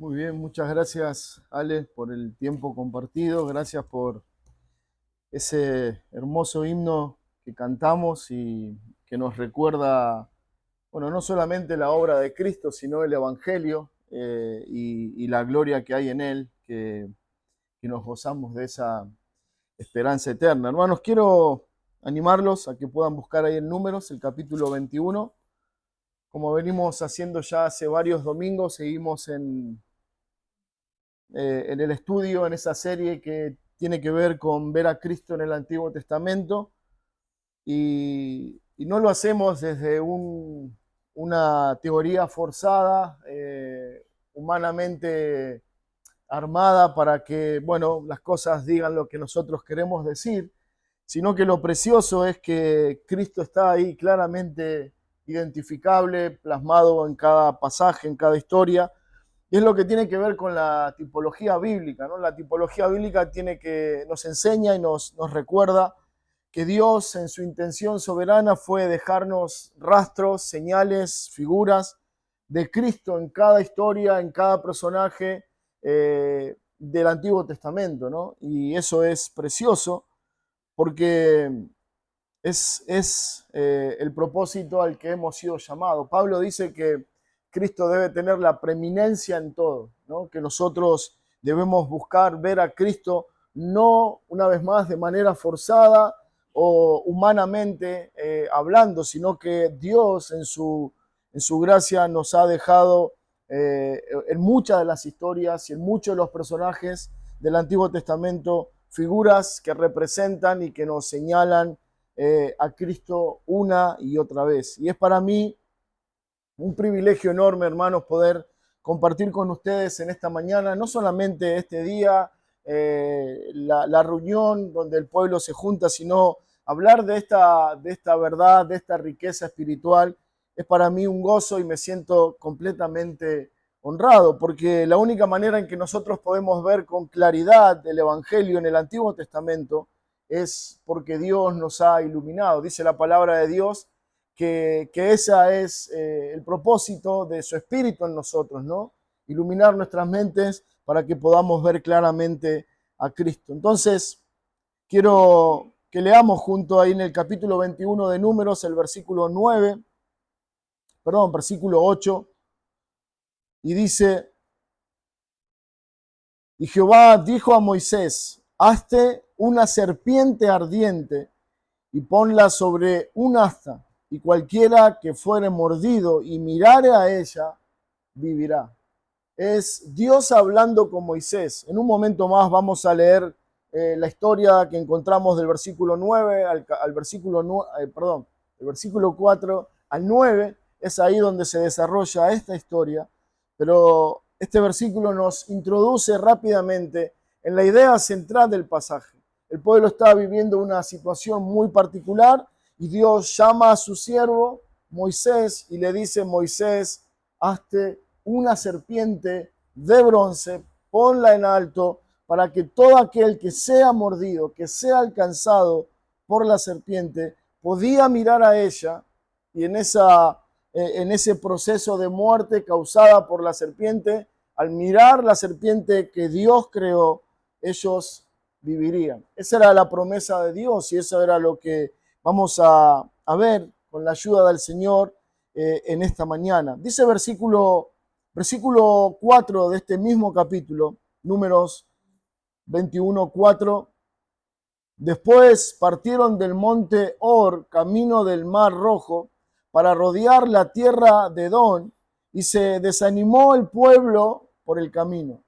Muy bien, muchas gracias, Ale, por el tiempo compartido. Gracias por ese hermoso himno que cantamos y que nos recuerda, bueno, no solamente la obra de Cristo, sino el Evangelio y la gloria que hay en él, que nos gozamos de esa esperanza eterna. Hermanos, quiero animarlos a que puedan buscar ahí en Números, el capítulo 21. Como venimos haciendo ya hace varios domingos, seguimos en el estudio, en esa serie que tiene que ver con ver a Cristo en el Antiguo Testamento y no lo hacemos desde una teoría forzada, humanamente armada para que, bueno, las cosas digan lo que nosotros queremos decir, sino que lo precioso es que Cristo está ahí claramente identificable, plasmado en cada pasaje, en cada historia, y es lo que tiene que ver con la tipología bíblica, ¿no? La tipología bíblica nos enseña y nos recuerda que Dios en su intención soberana fue dejarnos rastros, señales, figuras de Cristo en cada historia, en cada personaje del Antiguo Testamento, ¿no? Y eso es precioso porque es el propósito al que hemos sido llamados. Pablo dice que Cristo debe tener la preeminencia en todo, ¿no? Que nosotros debemos buscar ver a Cristo no una vez más de manera forzada o humanamente hablando, sino que Dios en su gracia nos ha dejado en muchas de las historias y en muchos de los personajes del Antiguo Testamento figuras que representan y que nos señalan a Cristo una y otra vez. Y es para mí un privilegio enorme, hermanos, poder compartir con ustedes en esta mañana, no solamente este día, la reunión donde el pueblo se junta, sino hablar de esta verdad, de esta riqueza espiritual. Es para mí un gozo y me siento completamente honrado, porque la única manera en que nosotros podemos ver con claridad el Evangelio en el Antiguo Testamento es porque Dios nos ha iluminado. Dice la palabra de Dios que ese es el propósito de su Espíritu en nosotros, ¿no? Iluminar nuestras mentes para que podamos ver claramente a Cristo. Entonces, quiero que leamos junto ahí en el capítulo 21 de Números, el versículo 8, y dice, y Jehová dijo a Moisés, hazte una serpiente ardiente y ponla sobre un asta, y cualquiera que fuere mordido y mirare a ella, vivirá. Es Dios hablando con Moisés. En un momento más vamos a leer la historia que encontramos del versículo 9 al versículo, del versículo 4 al 9. Es ahí donde se desarrolla esta historia. Pero este versículo nos introduce rápidamente en la idea central del pasaje. El pueblo está viviendo una situación muy particular y Dios llama a su siervo Moisés y le dice, Moisés, hazte una serpiente de bronce, ponla en alto, para que todo aquel que sea mordido, que sea alcanzado por la serpiente, podía mirar a ella y en ese proceso de muerte causada por la serpiente, al mirar la serpiente que Dios creó, ellos vivirían. Esa era la promesa de Dios y eso era lo que vamos a ver con la ayuda del Señor en esta mañana. Dice versículo 4 de este mismo capítulo, Números 21:4. Después partieron del monte Or, camino del Mar Rojo, para rodear la tierra de Edom, y se desanimó el pueblo por el camino.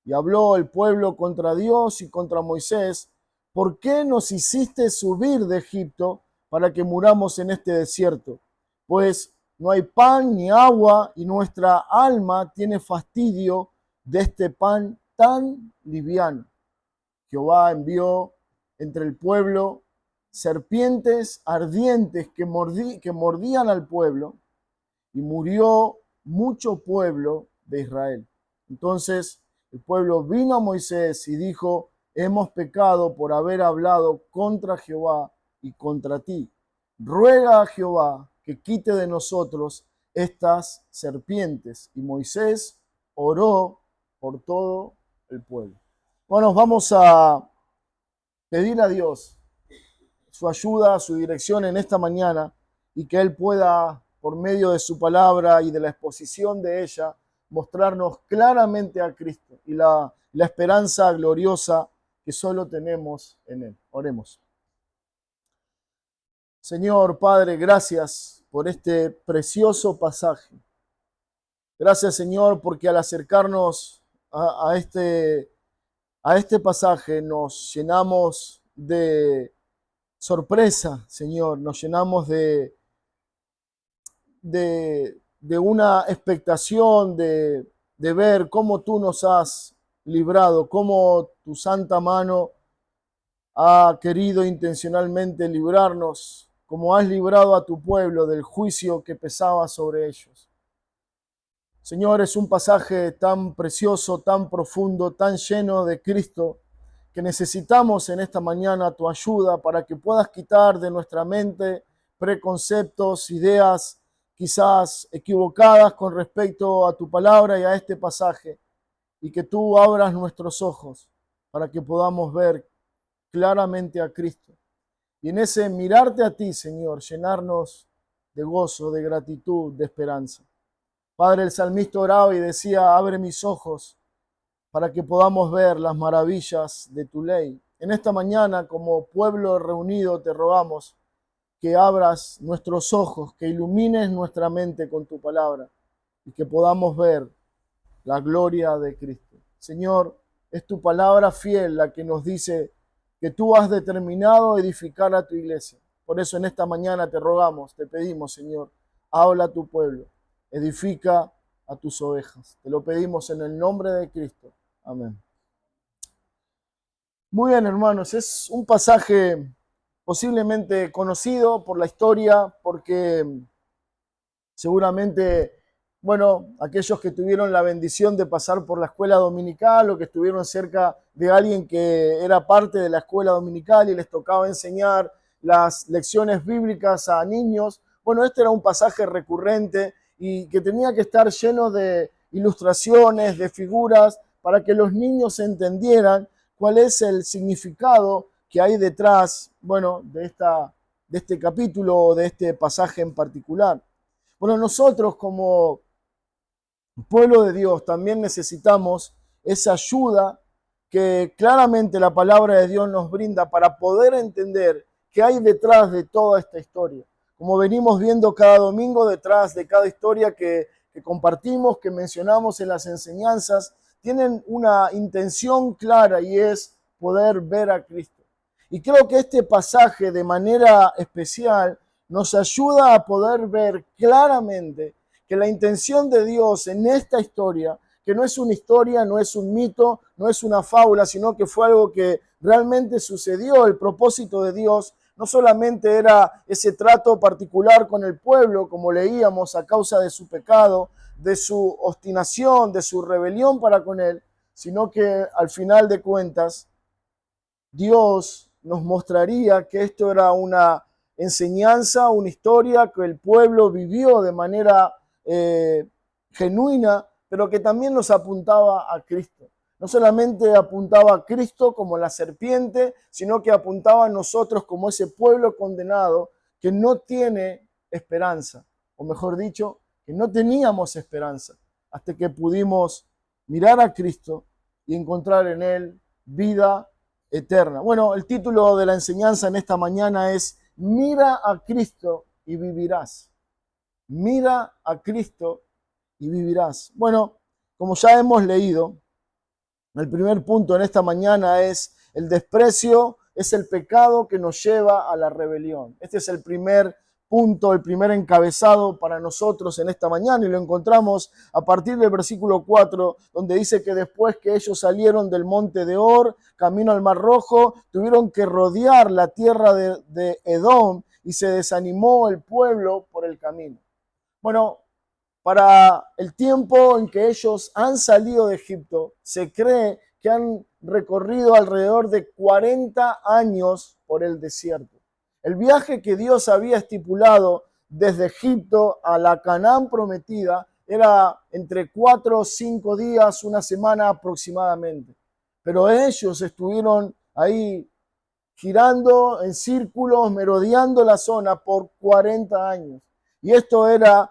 Y habló el pueblo contra Dios y contra Moisés, ¿por qué nos hiciste subir de Egipto para que muramos en este desierto? Pues no hay pan ni agua y nuestra alma tiene fastidio de este pan tan liviano. Jehová envió entre el pueblo serpientes ardientes que mordían al pueblo y murió mucho pueblo de Israel. Entonces el pueblo vino a Moisés y dijo, hemos pecado por haber hablado contra Jehová y contra ti. Ruega a Jehová que quite de nosotros estas serpientes. Y Moisés oró por todo el pueblo. Bueno, vamos a pedir a Dios su ayuda, su dirección en esta mañana y que Él pueda, por medio de su palabra y de la exposición de ella, mostrarnos claramente a Cristo y la esperanza gloriosa que solo tenemos en Él. Oremos. Señor Padre, gracias por este precioso pasaje. Gracias, Señor, porque al acercarnos a este pasaje nos llenamos de sorpresa, Señor, nos llenamos de una expectación de ver cómo tú nos has librado, cómo tu santa mano ha querido intencionalmente librarnos, como has librado a tu pueblo del juicio que pesaba sobre ellos. Señor, es un pasaje tan precioso, tan profundo, tan lleno de Cristo, que necesitamos en esta mañana tu ayuda para que puedas quitar de nuestra mente preconceptos, ideas quizás equivocadas con respecto a tu palabra y a este pasaje, y que tú abras nuestros ojos para que podamos ver claramente a Cristo. Y en ese mirarte a ti, Señor, llenarnos de gozo, de gratitud, de esperanza. Padre, el salmista oraba y decía, abre mis ojos para que podamos ver las maravillas de tu ley. En esta mañana, como pueblo reunido, te rogamos que abras nuestros ojos, que ilumines nuestra mente con tu palabra y que podamos ver la gloria de Cristo. Señor, es tu palabra fiel la que nos dice que tú has determinado edificar a tu iglesia. Por eso en esta mañana te rogamos, te pedimos, Señor, habla a tu pueblo, edifica a tus ovejas. Te lo pedimos en el nombre de Cristo. Amén. Muy bien, hermanos, es un pasaje posiblemente conocido por la historia, porque seguramente, bueno, aquellos que tuvieron la bendición de pasar por la escuela dominical o que estuvieron cerca de alguien que era parte de la escuela dominical y les tocaba enseñar las lecciones bíblicas a niños, bueno, este era un pasaje recurrente y que tenía que estar lleno de ilustraciones, de figuras, para que los niños entendieran cuál es el significado que hay detrás, bueno, de este capítulo o de este pasaje en particular. Bueno, nosotros como pueblo de Dios también necesitamos esa ayuda que claramente la palabra de Dios nos brinda para poder entender qué hay detrás de toda esta historia. Como venimos viendo cada domingo, detrás de cada historia que compartimos, que mencionamos en las enseñanzas, tienen una intención clara y es poder ver a Cristo. Y creo que este pasaje de manera especial nos ayuda a poder ver claramente que la intención de Dios en esta historia, que no es una historia, no es un mito, no es una fábula, sino que fue algo que realmente sucedió. El propósito de Dios no solamente era ese trato particular con el pueblo, como leíamos, a causa de su pecado, de su obstinación, de su rebelión para con él, sino que al final de cuentas, Dios nos mostraría que esto era una enseñanza, una historia que el pueblo vivió de manera genuina, pero que también nos apuntaba a Cristo. No solamente apuntaba a Cristo como la serpiente, sino que apuntaba a nosotros como ese pueblo condenado que no tiene esperanza, o mejor dicho, que no teníamos esperanza, hasta que pudimos mirar a Cristo y encontrar en Él vida eterna. Bueno, el título de la enseñanza en esta mañana es Mira a Cristo y vivirás. Mira a Cristo y vivirás. Bueno, como ya hemos leído, el primer punto en esta mañana es el desprecio, es el pecado que nos lleva a la rebelión. Este es el primer punto, el primer encabezado para nosotros en esta mañana y lo encontramos a partir del versículo 4, donde dice que después que ellos salieron del monte de Or, camino al Mar Rojo, tuvieron que rodear la tierra de Edom y se desanimó el pueblo por el camino. Bueno, para el tiempo en que ellos han salido de Egipto, se cree que han recorrido alrededor de 40 años por el desierto. El viaje que Dios había estipulado desde Egipto a la Canaán prometida era entre 4 o 5 días, una semana aproximadamente. Pero ellos estuvieron ahí girando en círculos, merodeando la zona por 40 años. Y esto era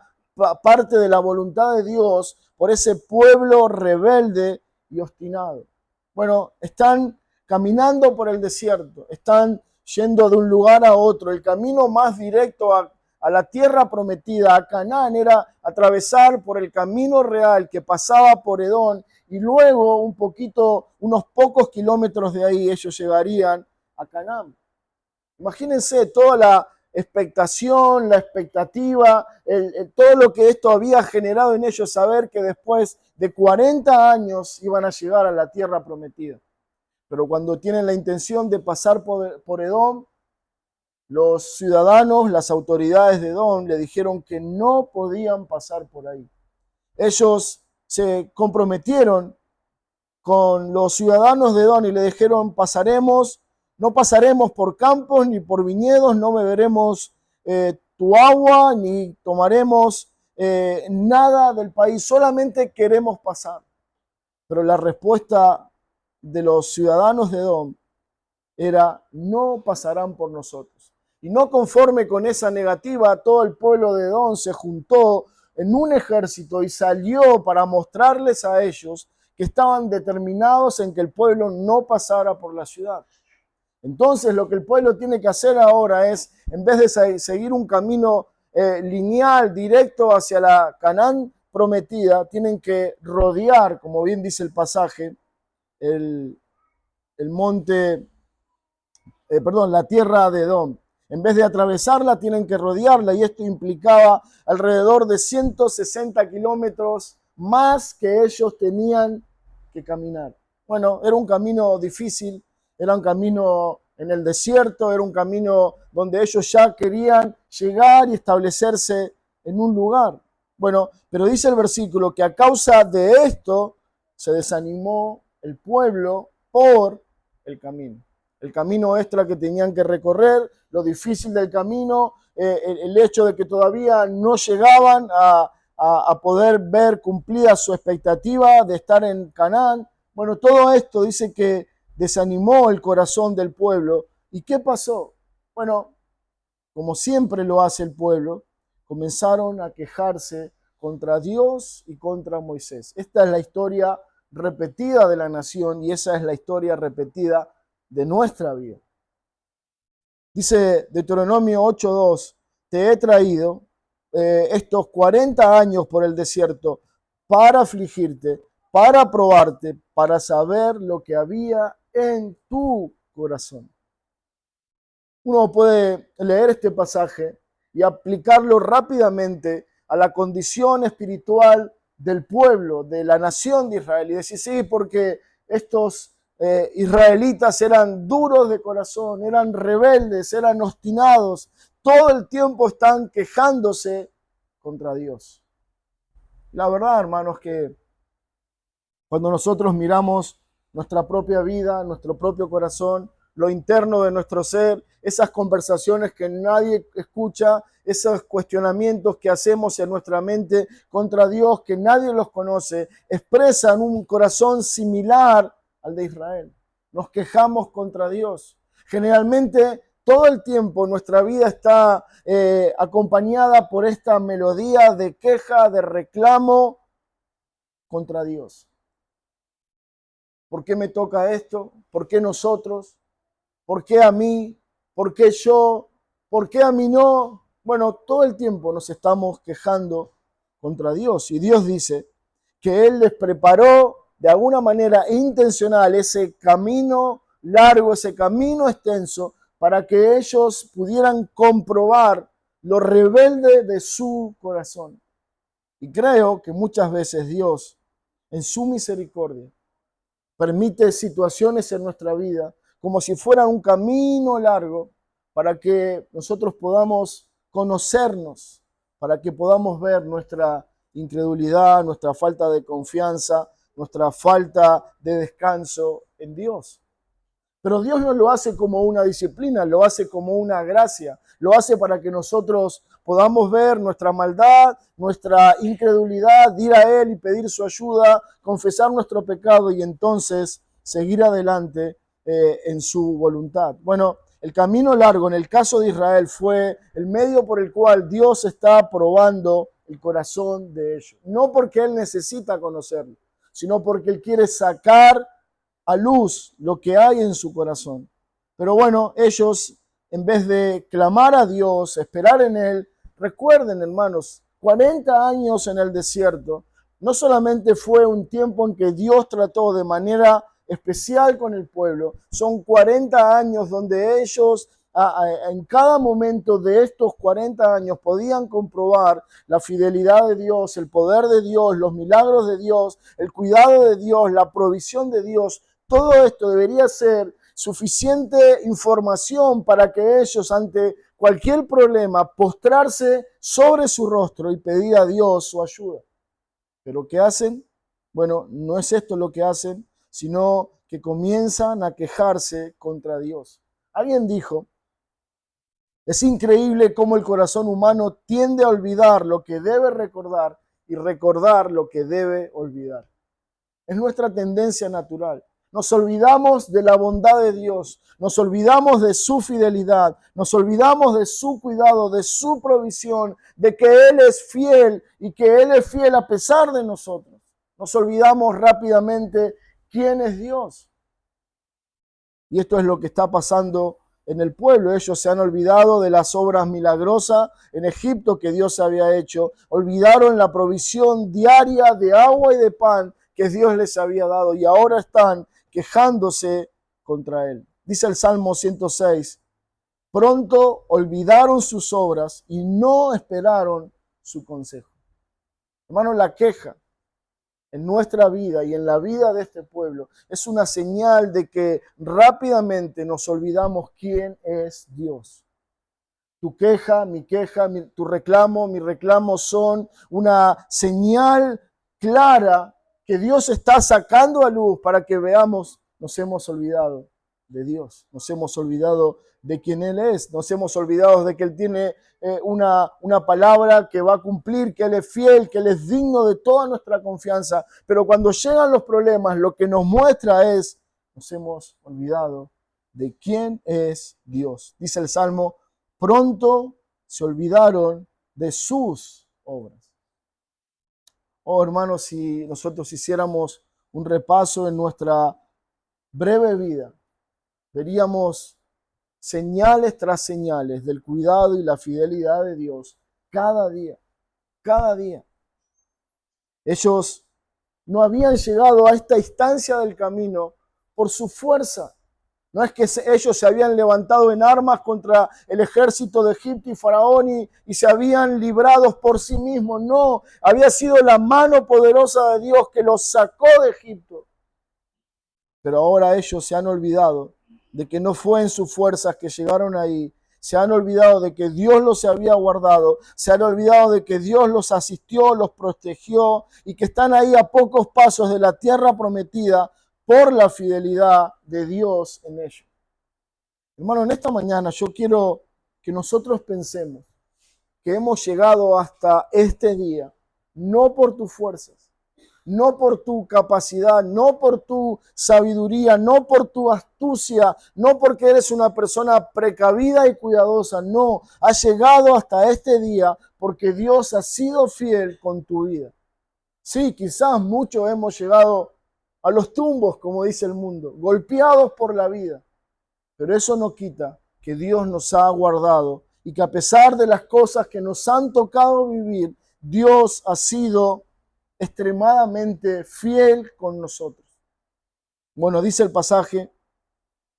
parte de la voluntad de Dios por ese pueblo rebelde y obstinado. Bueno, están caminando por el desierto, están yendo de un lugar a otro. El camino más directo a la tierra prometida, a Canaán, era atravesar por el camino real que pasaba por Edom, y luego un poquito, unos pocos kilómetros de ahí, ellos llegarían a Canaán. Imagínense toda la expectación, la expectativa, todo lo que esto había generado en ellos, saber que después de 40 años iban a llegar a la tierra prometida. Pero cuando tienen la intención de pasar por Edom, los ciudadanos, las autoridades de Edom, le dijeron que no podían pasar por ahí. Ellos se comprometieron con los ciudadanos de Edom y le dijeron: no pasaremos por campos ni por viñedos, no beberemos tu agua, ni tomaremos nada del país, solamente queremos pasar. Pero la respuesta de los ciudadanos de Edom era: no pasarán por nosotros. Y no conforme con esa negativa, todo el pueblo de Edom se juntó en un ejército y salió para mostrarles a ellos que estaban determinados en que el pueblo no pasara por la ciudad. Entonces lo que el pueblo tiene que hacer ahora es, en vez de seguir un camino lineal, directo hacia la Canaán prometida, tienen que rodear, como bien dice el pasaje, la tierra de Edom. En vez de atravesarla, tienen que rodearla, y esto implicaba alrededor de 160 kilómetros más que ellos tenían que caminar. Bueno, era un camino difícil, era un camino en el desierto, era un camino donde ellos ya querían llegar y establecerse en un lugar. Bueno, pero dice el versículo que a causa de esto se desanimó el pueblo por el camino extra que tenían que recorrer, lo difícil del camino, el hecho de que todavía no llegaban a poder ver cumplida su expectativa de estar en Canaán. Bueno, todo esto dice que desanimó el corazón del pueblo. ¿Y qué pasó? Bueno, como siempre lo hace el pueblo, comenzaron a quejarse contra Dios y contra Moisés. Esta es la historia repetida de la nación, y esa es la historia repetida de nuestra vida. Dice Deuteronomio 8:2: te he traído estos 40 años por el desierto para afligirte, para probarte, para saber lo que había en tu corazón. Uno puede leer este pasaje y aplicarlo rápidamente a la condición espiritual del pueblo, de la nación de Israel, y decir: sí, porque estos israelitas eran duros de corazón, eran rebeldes, eran obstinados, todo el tiempo están quejándose contra Dios. La verdad, hermanos, que cuando nosotros miramos nuestra propia vida, nuestro propio corazón, lo interno de nuestro ser, esas conversaciones que nadie escucha, esos cuestionamientos que hacemos en nuestra mente contra Dios, que nadie los conoce, expresan un corazón similar al de Israel. Nos quejamos contra Dios. Generalmente, todo el tiempo nuestra vida está acompañada por esta melodía de queja, de reclamo contra Dios. ¿Por qué me toca esto? ¿Por qué nosotros? ¿Por qué a mí? ¿Por qué yo? ¿Por qué a mí no? Bueno, todo el tiempo nos estamos quejando contra Dios. Y Dios dice que Él les preparó de alguna manera intencional ese camino largo, ese camino extenso, para que ellos pudieran comprobar lo rebelde de su corazón. Y creo que muchas veces Dios, en su misericordia, permite situaciones en nuestra vida como si fuera un camino largo, para que nosotros podamos conocernos, para que podamos ver nuestra incredulidad, nuestra falta de confianza, nuestra falta de descanso en Dios. Pero Dios no lo hace como una disciplina, lo hace como una gracia, lo hace para que nosotros podamos ver nuestra maldad, nuestra incredulidad, ir a Él y pedir su ayuda, confesar nuestro pecado y entonces seguir adelante en su voluntad. Bueno, el camino largo en el caso de Israel fue el medio por el cual Dios está probando el corazón de ellos. No porque Él necesita conocerlo, sino porque Él quiere sacar a luz lo que hay en su corazón. Pero bueno, ellos, en vez de clamar a Dios, esperar en Él, recuerden, hermanos, 40 años en el desierto, no solamente fue un tiempo en que Dios trató de manera especial con el pueblo, son 40 años donde ellos en cada momento de estos 40 años podían comprobar la fidelidad de Dios, el poder de Dios, los milagros de Dios, el cuidado de Dios, la provisión de Dios. Todo esto debería ser suficiente información para que ellos ante cualquier problema postrarse sobre su rostro y pedir a Dios su ayuda. ¿Pero qué hacen? Bueno, no es esto lo que hacen, sino que comienzan a quejarse contra Dios. Alguien dijo, es increíble cómo el corazón humano tiende a olvidar lo que debe recordar y recordar lo que debe olvidar. Es nuestra tendencia natural. Nos olvidamos de la bondad de Dios, nos olvidamos de su fidelidad, nos olvidamos de su cuidado, de su provisión, de que Él es fiel y que Él es fiel a pesar de nosotros. Nos olvidamos rápidamente quién es Dios. Y esto es lo que está pasando en el pueblo. Ellos se han olvidado de las obras milagrosas en Egipto que Dios había hecho. Olvidaron la provisión diaria de agua y de pan que Dios les había dado y ahora están quejándose contra Él. Dice el Salmo 106, pronto olvidaron sus obras y no esperaron su consejo. Hermano, la queja en nuestra vida y en la vida de este pueblo es una señal de que rápidamente nos olvidamos quién es Dios. Tu queja, tu reclamo, mi reclamo son una señal clara que Dios está sacando a luz para que veamos, nos hemos olvidado de Dios, nos hemos olvidado de quién Él es, nos hemos olvidado de que Él tiene una palabra que va a cumplir, que Él es fiel, que Él es digno de toda nuestra confianza. Pero cuando llegan los problemas, lo que nos muestra es, nos hemos olvidado de quién es Dios. Dice el Salmo, pronto se olvidaron de sus obras. Oh, hermanos, si nosotros hiciéramos un repaso en nuestra breve vida, veríamos señales tras señales del cuidado y la fidelidad de Dios cada día, cada día. Ellos no habían llegado a esta instancia del camino por su fuerza. No es que ellos se habían levantado en armas contra el ejército de Egipto y Faraón y se habían librado por sí mismos. No, había sido la mano poderosa de Dios que los sacó de Egipto. Pero ahora ellos se han olvidado de que no fue en sus fuerzas que llegaron ahí. Se han olvidado de que Dios los había guardado. Se han olvidado de que Dios los asistió, los protegió y que están ahí a pocos pasos de la tierra prometida por la fidelidad de Dios en ellos. Hermano, en esta mañana yo quiero que nosotros pensemos que hemos llegado hasta este día, no por tus fuerzas, no por tu capacidad, no por tu sabiduría, no por tu astucia, no porque eres una persona precavida y cuidadosa, no, has llegado hasta este día porque Dios ha sido fiel con tu vida. Sí, quizás muchos hemos llegado a los tumbos, como dice el mundo, golpeados por la vida. Pero eso no quita que Dios nos ha guardado y que a pesar de las cosas que nos han tocado vivir, Dios ha sido extremadamente fiel con nosotros. Bueno, dice el pasaje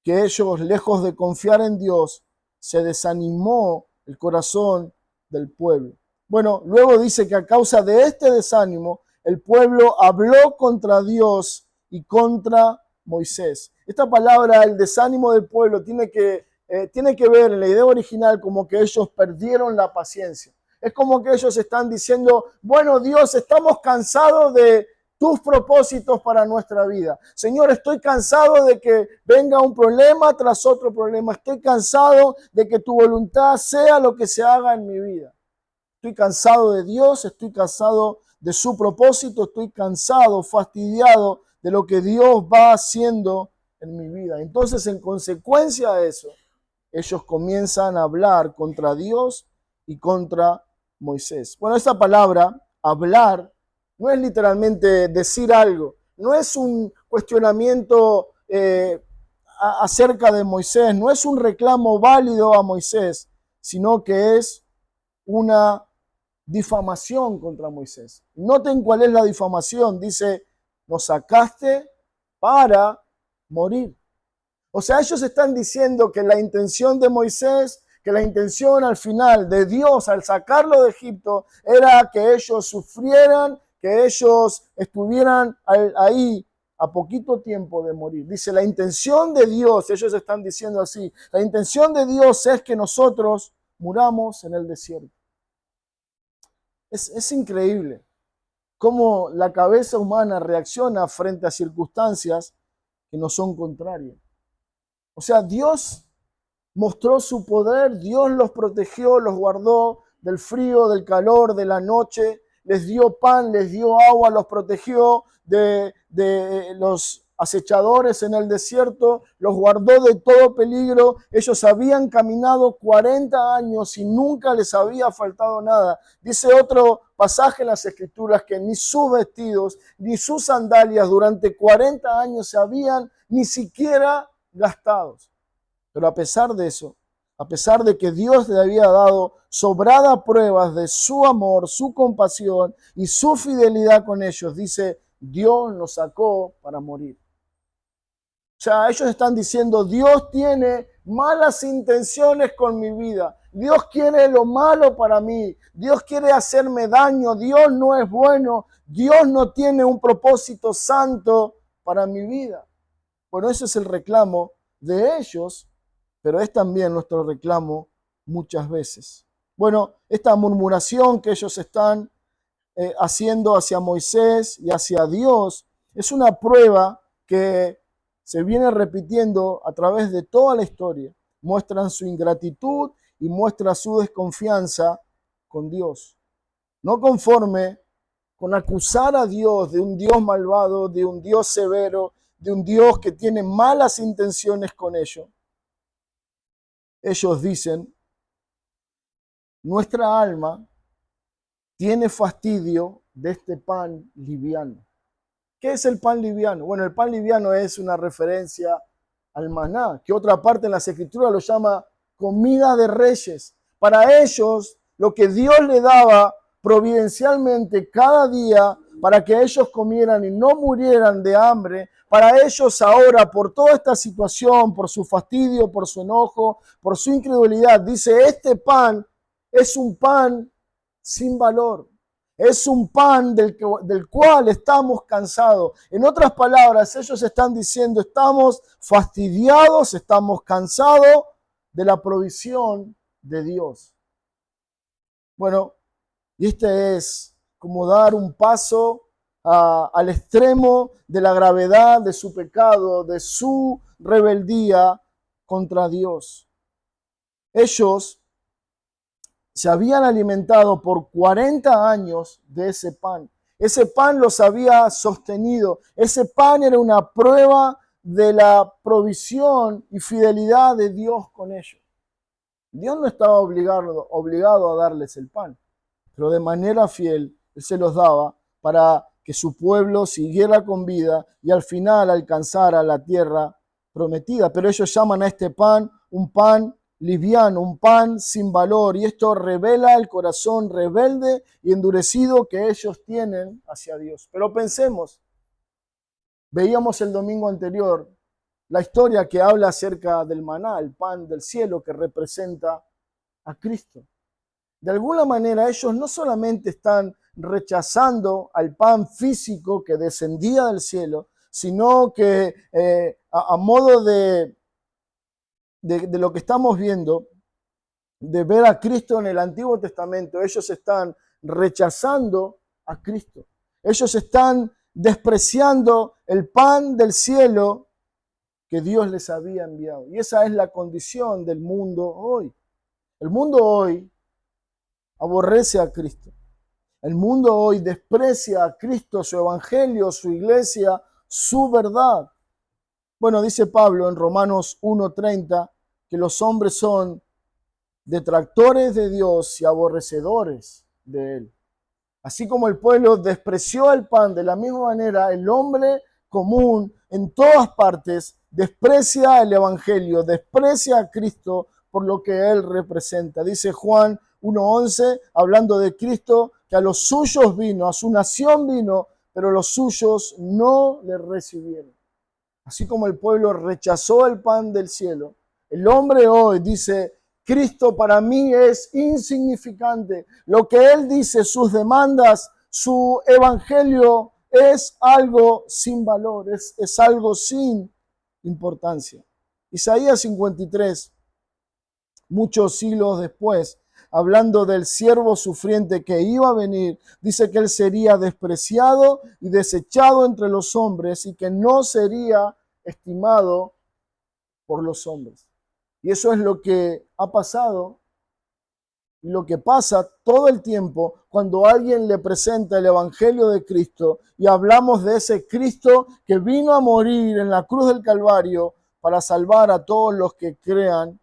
que ellos, lejos de confiar en Dios, se desanimó el corazón del pueblo. Bueno, luego dice que a causa de este desánimo, el pueblo habló contra Dios y contra Moisés. Esta palabra, el desánimo del pueblo, tiene que ver en la idea original como que ellos perdieron la paciencia. Es como que ellos están diciendo, bueno, Dios, estamos cansados de tus propósitos para nuestra vida. Señor, estoy cansado de que venga un problema tras otro problema. Estoy cansado de que tu voluntad sea lo que se haga en mi vida. Estoy cansado de Dios, estoy cansado de su propósito, estoy cansado, fastidiado de lo que Dios va haciendo en mi vida. Entonces, en consecuencia de eso, ellos comienzan a hablar contra Dios y contra Moisés. Bueno, esta palabra, hablar, no es literalmente decir algo, no es un cuestionamiento acerca de Moisés, no es un reclamo válido a Moisés, sino que es una difamación contra Moisés. Noten cuál es la difamación. Dice, nos sacaste para morir. O sea, ellos están diciendo que la intención de Moisés, que la intención al final de Dios al sacarlo de Egipto era que ellos sufrieran, que ellos estuvieran ahí a poquito tiempo de morir. Dice, la intención de Dios, ellos están diciendo así, la intención de Dios es que nosotros muramos en el desierto. Es increíble cómo la cabeza humana reacciona frente a circunstancias que no son contrarias. O sea, Dios mostró su poder, Dios los protegió, los guardó del frío, del calor, de la noche, les dio pan, les dio agua, los protegió de los acechadores en el desierto, los guardó de todo peligro. Ellos habían caminado 40 años y nunca les había faltado nada. Dice otro pasaje en las Escrituras que ni sus vestidos ni sus sandalias durante 40 años se habían ni siquiera gastados. Pero a pesar de eso, a pesar de que Dios le había dado sobradas pruebas de su amor, su compasión y su fidelidad con ellos, dice, Dios los sacó para morir. O sea, ellos están diciendo, Dios tiene malas intenciones con mi vida. Dios quiere lo malo para mí. Dios quiere hacerme daño. Dios no es bueno. Dios no tiene un propósito santo para mi vida. Bueno, ese es el reclamo de ellos, pero es también nuestro reclamo muchas veces. Bueno, esta murmuración que ellos están haciendo hacia Moisés y hacia Dios es una prueba que se viene repitiendo a través de toda la historia. Muestran su ingratitud y muestra su desconfianza con Dios. No conforme con acusar a Dios de un Dios malvado, de un Dios severo, de un Dios que tiene malas intenciones con ellos. Ellos dicen, nuestra alma tiene fastidio de este pan liviano. ¿Qué es el pan liviano? Bueno, el pan liviano es una referencia al maná, que otra parte en las Escrituras lo llama comida de reyes. Para ellos, lo que Dios le daba providencialmente cada día para que ellos comieran y no murieran de hambre, para ellos ahora, por toda esta situación, por su fastidio, por su enojo, por su incredulidad, dice, este pan es un pan sin valor. Es un pan del cual estamos cansados. En otras palabras, ellos están diciendo, estamos fastidiados, estamos cansados de la provisión de Dios. Bueno, y este es como dar un paso al extremo de la gravedad de su pecado, de su rebeldía contra Dios. Ellos se habían alimentado por 40 años de ese pan. Ese pan los había sostenido. Ese pan era una prueba de la provisión y fidelidad de Dios con ellos. Dios no estaba obligado a darles el pan, pero de manera fiel Él se los daba para que su pueblo siguiera con vida y al final alcanzara la tierra prometida. Pero ellos llaman a este pan un pan liviano, un pan sin valor, y esto revela el corazón rebelde y endurecido que ellos tienen hacia Dios. Pero pensemos, veíamos el domingo anterior la historia que habla acerca del maná, el pan del cielo que representa a Cristo. De alguna manera ellos no solamente están rechazando al pan físico que descendía del cielo, sino que a modo de lo que estamos viendo, de ver a Cristo en el Antiguo Testamento, ellos están rechazando a Cristo. Ellos están despreciando el pan del cielo que Dios les había enviado. Y esa es la condición del mundo hoy. El mundo hoy aborrece a Cristo. El mundo hoy desprecia a Cristo, su evangelio, su iglesia, su verdad. Bueno, dice Pablo en Romanos 1:30 que los hombres son detractores de Dios y aborrecedores de Él. Así como el pueblo despreció el pan, de la misma manera el hombre común en todas partes desprecia el evangelio, desprecia a Cristo por lo que Él representa. Dice Juan 1:11, hablando de Cristo, que a los suyos vino, a su nación vino, pero los suyos no le recibieron. Así como el pueblo rechazó el pan del cielo, el hombre hoy dice, Cristo para mí es insignificante. Lo que Él dice, sus demandas, su evangelio es algo sin valor, es algo sin importancia. Isaías 53, muchos siglos después, hablando del siervo sufriente que iba a venir, dice que él sería despreciado y desechado entre los hombres y que no sería estimado por los hombres. Y eso es lo que ha pasado y lo que pasa todo el tiempo cuando alguien le presenta el evangelio de Cristo y hablamos de ese Cristo que vino a morir en la cruz del Calvario para salvar a todos los que creen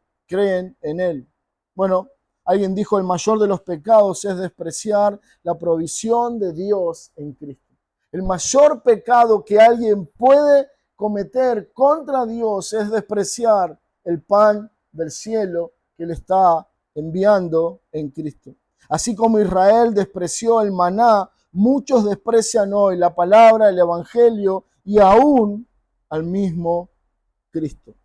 en Él. Bueno, alguien dijo, el mayor de los pecados es despreciar la provisión de Dios en Cristo. El mayor pecado que alguien puede cometer contra Dios es despreciar el pan del cielo que le está enviando en Cristo. Así como Israel despreció el maná, muchos desprecian hoy la palabra, el evangelio y aún al mismo Cristo.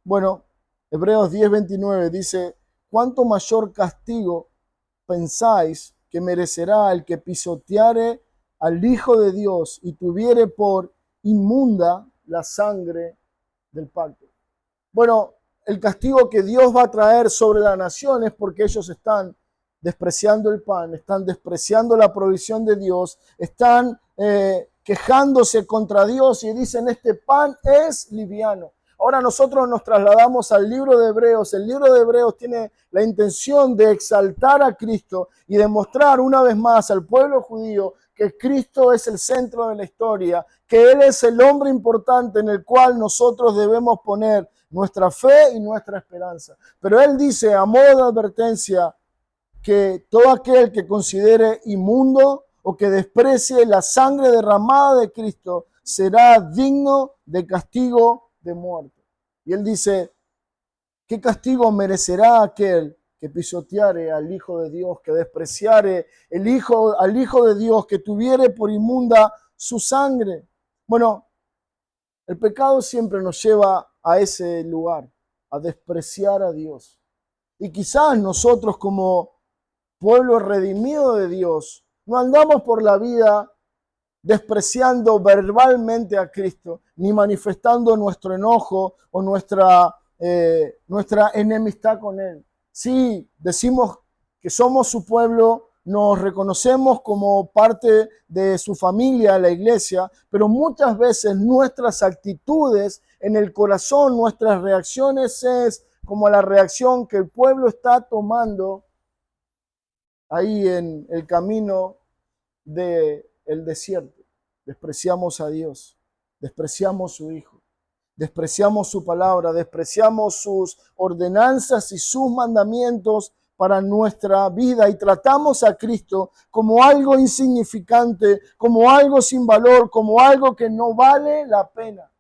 Bueno, Hebreos 10:29 dice, ¿cuánto mayor castigo pensáis que merecerá el que pisoteare al Hijo de Dios y tuviere por inmunda la sangre del pacto? Bueno, el castigo que Dios va a traer sobre la nación es porque ellos están despreciando el pan, están despreciando la provisión de Dios, están quejándose contra Dios y dicen, este pan es liviano. Ahora nosotros nos trasladamos al libro de Hebreos. El libro de Hebreos tiene la intención de exaltar a Cristo y demostrar una vez más al pueblo judío que Cristo es el centro de la historia, que Él es el hombre importante en el cual nosotros debemos poner nuestra fe y nuestra esperanza. Pero Él dice a modo de advertencia que todo aquel que considere inmundo o que desprecie la sangre derramada de Cristo será digno de castigo de muerte. Y Él dice, ¿qué castigo merecerá aquel que pisoteare al Hijo de Dios, que despreciare al Hijo de Dios, que tuviere por inmunda su sangre? Bueno, el pecado siempre nos lleva a ese lugar, a despreciar a Dios. Y quizás nosotros como pueblo redimido de Dios, no andamos por la vida despreciando verbalmente a Cristo, ni manifestando nuestro enojo o nuestra enemistad con Él. Sí, decimos que somos su pueblo, nos reconocemos como parte de su familia, la iglesia, pero muchas veces nuestras actitudes en el corazón, nuestras reacciones es como la reacción que el pueblo está tomando ahí en el camino del desierto. Despreciamos a Dios, despreciamos su Hijo, despreciamos su palabra, despreciamos sus ordenanzas y sus mandamientos para nuestra vida y tratamos a Cristo como algo insignificante, como algo sin valor, como algo que no vale la pena.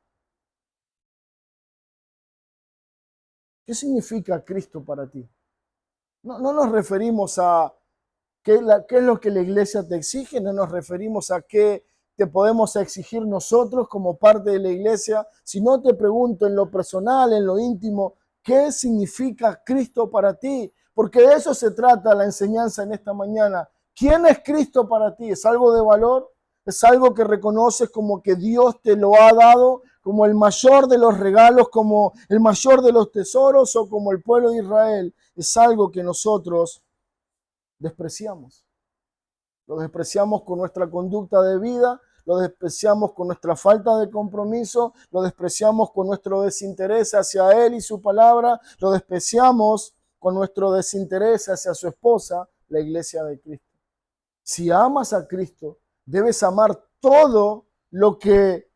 ¿Qué significa Cristo para ti? No nos referimos a qué es lo que la iglesia te exige, no nos referimos a qué te podemos exigir nosotros como parte de la iglesia, sino te pregunto en lo personal, en lo íntimo, ¿qué significa Cristo para ti? Porque de eso se trata la enseñanza en esta mañana. ¿Quién es Cristo para ti? ¿Es algo de valor? ¿Es algo que reconoces como que Dios te lo ha dado, como el mayor de los regalos, como el mayor de los tesoros o como el pueblo de Israel? Es algo que nosotros despreciamos. Lo despreciamos con nuestra conducta de vida, lo despreciamos con nuestra falta de compromiso, lo despreciamos con nuestro desinterés hacia Él y su palabra, lo despreciamos con nuestro desinterés hacia su esposa, la iglesia de Cristo. Si amas a Cristo, debes amar todo lo que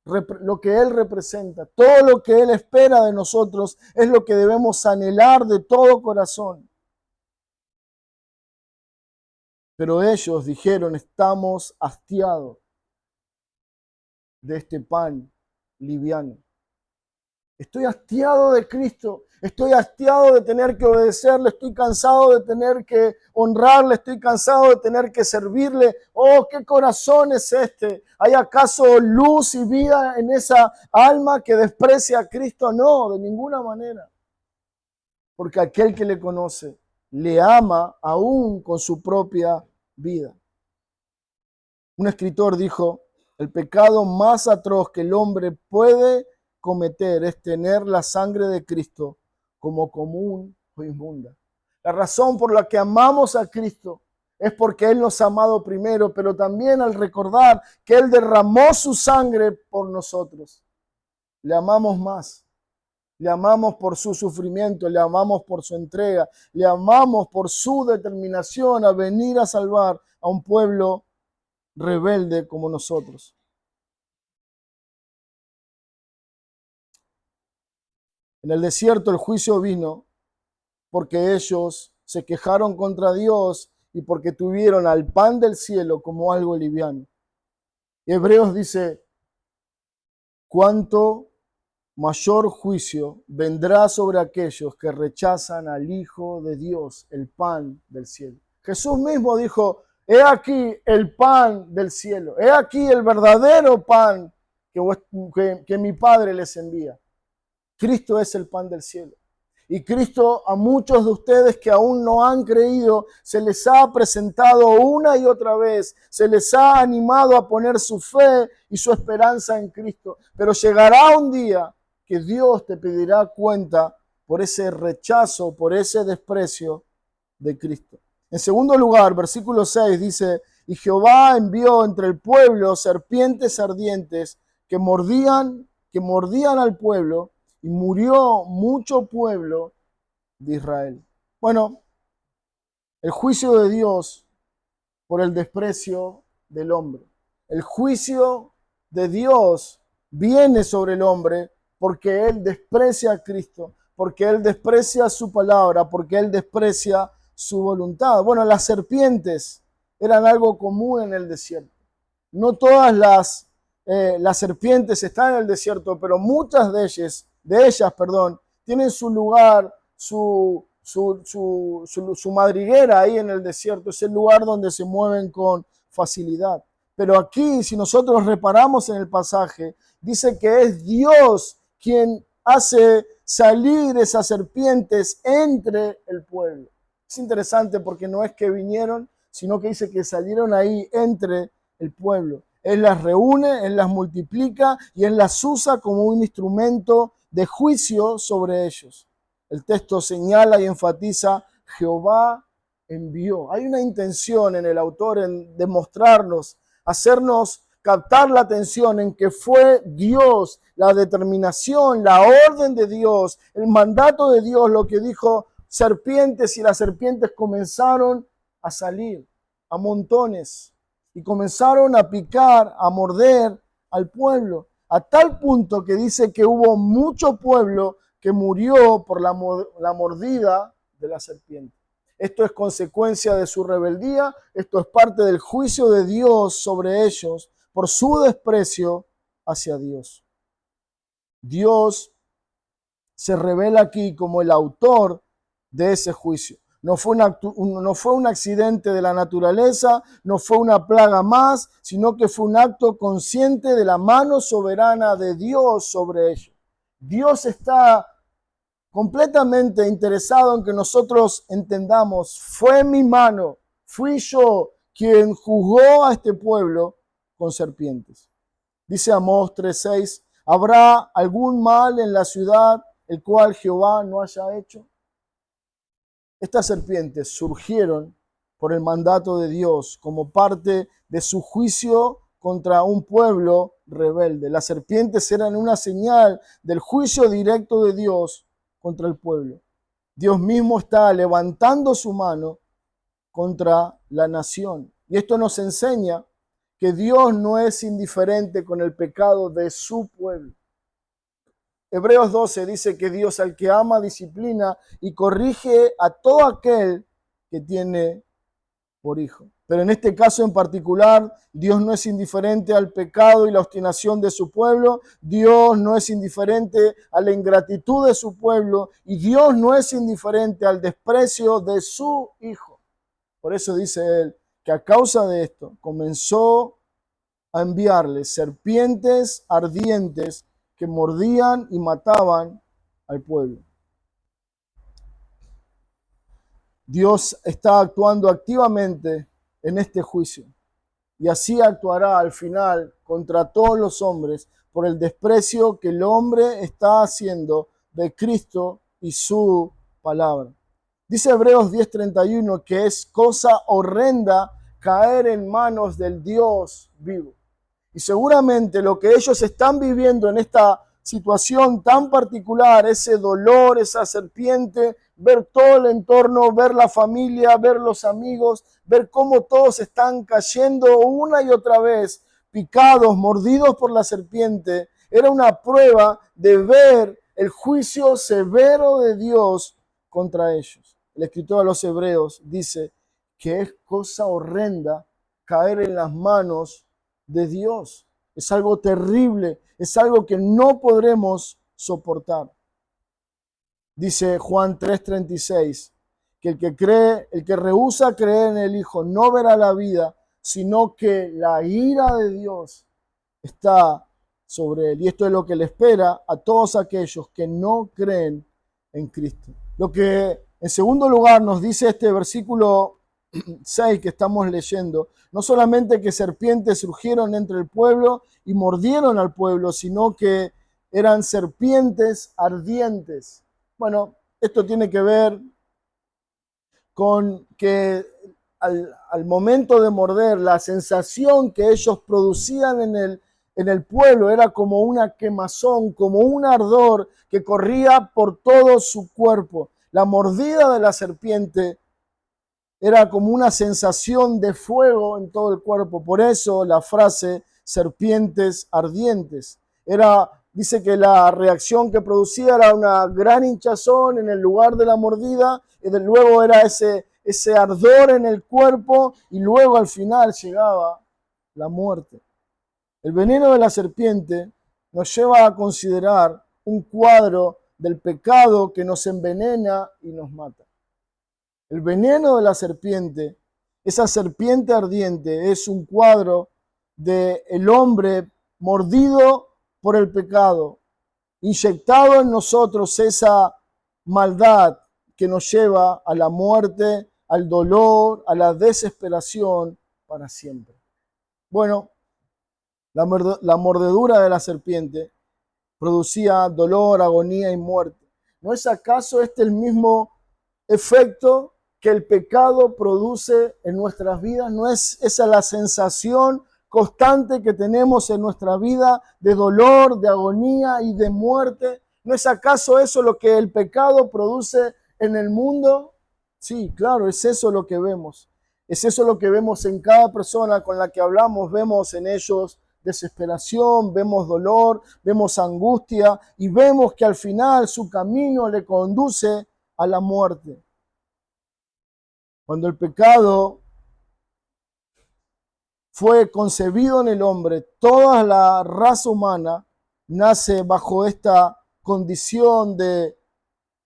Él representa, todo lo que Él espera de nosotros es lo que debemos anhelar de todo corazón. Pero ellos dijeron, estamos hastiados de este pan liviano. Estoy hastiado de Cristo, estoy hastiado de tener que obedecerle, estoy cansado de tener que honrarle, estoy cansado de tener que servirle. Oh, ¿qué corazón es este? ¿Hay acaso luz y vida en esa alma que desprecia a Cristo? No, de ninguna manera. Porque aquel que le conoce, le ama aún con su propia vida. Un escritor dijo, el pecado más atroz que el hombre puede cometer es tener la sangre de Cristo como común o inmunda. La razón por la que amamos a Cristo es porque Él nos ha amado primero, pero también al recordar que Él derramó su sangre por nosotros. Le amamos más. Le amamos por su sufrimiento, le amamos por su entrega, le amamos por su determinación a venir a salvar a un pueblo rebelde como nosotros. En el desierto el juicio vino porque ellos se quejaron contra Dios y porque tuvieron al pan del cielo como algo liviano. Hebreos dice, cuánto mayor juicio vendrá sobre aquellos que rechazan al Hijo de Dios, el pan del cielo. Jesús mismo dijo, he aquí el pan del cielo, he aquí el verdadero pan que mi Padre les envía. Cristo es el pan del cielo. Y Cristo a muchos de ustedes que aún no han creído, se les ha presentado una y otra vez, se les ha animado a poner su fe y su esperanza en Cristo. Pero llegará un día que Dios te pedirá cuenta por ese rechazo, por ese desprecio de Cristo. En segundo lugar, versículo 6 dice, y Jehová envió entre el pueblo serpientes ardientes que mordían al pueblo, y murió mucho pueblo de Israel. Bueno, el juicio de Dios por el desprecio del hombre. El juicio de Dios viene sobre el hombre porque él desprecia a Cristo, porque él desprecia su palabra, porque él desprecia su voluntad. Bueno, las serpientes eran algo común en el desierto. No todas las serpientes están en el desierto, pero muchas de ellas, tienen su lugar, su madriguera ahí en el desierto. Es el lugar donde se mueven con facilidad. Pero aquí, si nosotros reparamos en el pasaje, dice que es Dios quien hace salir esas serpientes entre el pueblo. Es interesante porque no es que vinieron, sino que dice que salieron ahí entre el pueblo. Él las reúne, Él las multiplica y Él las usa como un instrumento de juicio sobre ellos. El texto señala y enfatiza, Jehová envió. Hay una intención en el autor en demostrarnos, hacernos captar la atención en que fue Dios, la determinación, la orden de Dios, el mandato de Dios, lo que dijo serpientes, y las serpientes comenzaron a salir a montones y comenzaron a picar, a morder al pueblo, a tal punto que dice que hubo mucho pueblo que murió por la mordida de la serpiente. Esto es consecuencia de su rebeldía, esto es parte del juicio de Dios sobre ellos por su desprecio hacia Dios. Dios se revela aquí como el autor de ese juicio. No fue un accidente de la naturaleza, no fue una plaga más, sino que fue un acto consciente de la mano soberana de Dios sobre ellos. Dios está completamente interesado en que nosotros entendamos, fue mi mano, fui yo quien juzgó a este pueblo con serpientes. Dice Amós 3:6, ¿habrá algún mal en la ciudad el cual Jehová no haya hecho? Estas serpientes surgieron por el mandato de Dios como parte de su juicio contra un pueblo rebelde. Las serpientes eran una señal del juicio directo de Dios contra el pueblo. Dios mismo está levantando su mano contra la nación. Y esto nos enseña que Dios no es indiferente con el pecado de su pueblo. Hebreos 12 dice que Dios al que ama disciplina y corrige a todo aquel que tiene por hijo. Pero en este caso en particular, Dios no es indiferente al pecado y la obstinación de su pueblo. Dios no es indiferente a la ingratitud de su pueblo. Y Dios no es indiferente al desprecio de su hijo. Por eso dice él que a causa de esto comenzó a enviarles serpientes ardientes que mordían y mataban al pueblo. Dios está actuando activamente en este juicio y así actuará al final contra todos los hombres por el desprecio que el hombre está haciendo de Cristo y su palabra. Dice Hebreos 10:31 que es cosa horrenda caer en manos del Dios vivo. Y seguramente lo que ellos están viviendo en esta situación tan particular, ese dolor, esa serpiente, ver todo el entorno, ver la familia, ver los amigos, ver cómo todos están cayendo una y otra vez, picados, mordidos por la serpiente, era una prueba de ver el juicio severo de Dios contra ellos. El escritor a los Hebreos dice que es cosa horrenda caer en las manos de Dios. Es algo terrible, es algo que no podremos soportar. Dice Juan 3:36, que el que rehúsa creer en el Hijo no verá la vida, sino que la ira de Dios está sobre él. Y esto es lo que le espera a todos aquellos que no creen en Cristo. Lo que en segundo lugar nos dice este versículo 6 que estamos leyendo, no solamente que serpientes surgieron entre el pueblo y mordieron al pueblo, sino que eran serpientes ardientes. Bueno, esto tiene que ver con que al momento de morder, la sensación que ellos producían en el pueblo era como una quemazón, como un ardor que corría por todo su cuerpo. La mordida de la serpiente era como una sensación de fuego en todo el cuerpo. Por eso la frase serpientes ardientes. Dice que la reacción que producía era una gran hinchazón en el lugar de la mordida, y luego era ese ardor en el cuerpo, y luego al final llegaba la muerte. El veneno de la serpiente nos lleva a considerar un cuadro del pecado que nos envenena y nos mata. El veneno de la serpiente, esa serpiente ardiente, es un cuadro del hombre mordido por el pecado, inyectado en nosotros esa maldad que nos lleva a la muerte, al dolor, a la desesperación para siempre. Bueno, la mordedura de la serpiente producía dolor, agonía y muerte. ¿No es acaso este el mismo efecto que el pecado produce en nuestras vidas? ¿No es esa la sensación constante que tenemos en nuestra vida de dolor, de agonía y de muerte? ¿No es acaso eso lo que el pecado produce en el mundo? Sí, claro, es eso lo que vemos. Es eso lo que vemos en cada persona con la que hablamos. Vemos en ellos desesperación, vemos dolor, vemos angustia y vemos que al final su camino le conduce a la muerte. Cuando el pecado fue concebido en el hombre, toda la raza humana nace bajo esta condición de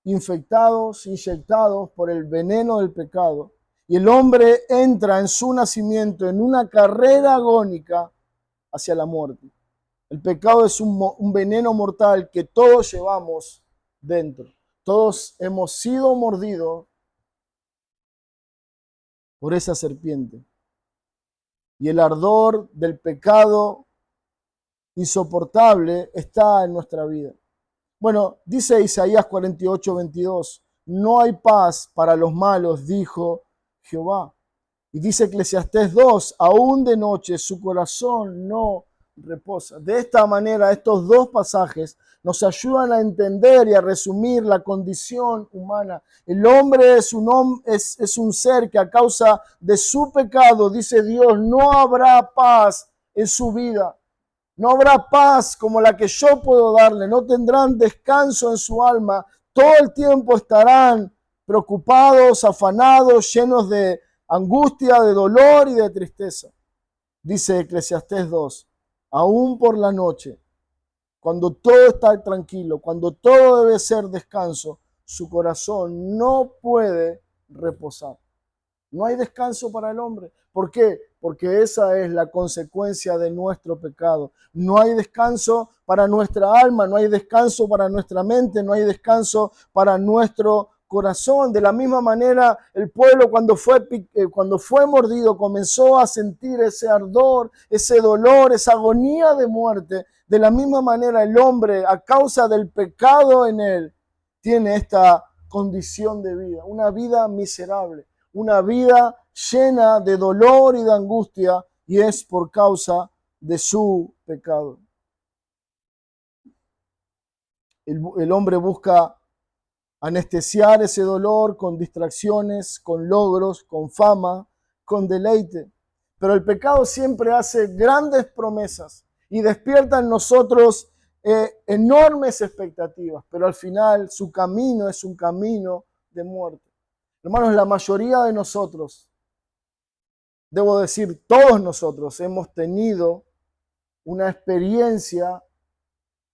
infectados, inyectados por el veneno del pecado. Y el hombre entra en su nacimiento en una carrera agónica hacia la muerte. El pecado es un veneno mortal que todos llevamos dentro. Todos hemos sido mordidos por esa serpiente. Y el ardor del pecado insoportable está en nuestra vida. Bueno, dice Isaías 48:22, no hay paz para los malos, dijo Jehová. Y dice Eclesiastés 2, aún de noche su corazón no reposa. De esta manera, estos dos pasajes nos ayudan a entender y a resumir la condición humana. El hombre es un ser que a causa de su pecado, dice Dios, no habrá paz en su vida. No habrá paz como la que yo puedo darle. No tendrán descanso en su alma. Todo el tiempo estarán preocupados, afanados, llenos de angustia, de dolor y de tristeza. Dice Eclesiastés 2, aún por la noche, cuando todo está tranquilo, cuando todo debe ser descanso, su corazón no puede reposar. No hay descanso para el hombre. ¿Por qué? Porque esa es la consecuencia de nuestro pecado. No hay descanso para nuestra alma, no hay descanso para nuestra mente, no hay descanso para nuestro corazón. De la misma manera, el pueblo cuando fue mordido comenzó a sentir ese ardor, ese dolor, esa agonía de muerte. De la misma manera, el hombre, a causa del pecado en él, tiene esta condición de vida, una vida miserable. Una vida llena de dolor y de angustia, y es por causa de su pecado. El hombre busca anestesiar ese dolor con distracciones, con logros, con fama, con deleite. Pero el pecado siempre hace grandes promesas y despierta en nosotros enormes expectativas, pero al final su camino es un camino de muerte. Hermanos, la mayoría de nosotros, debo decir, todos nosotros hemos tenido una experiencia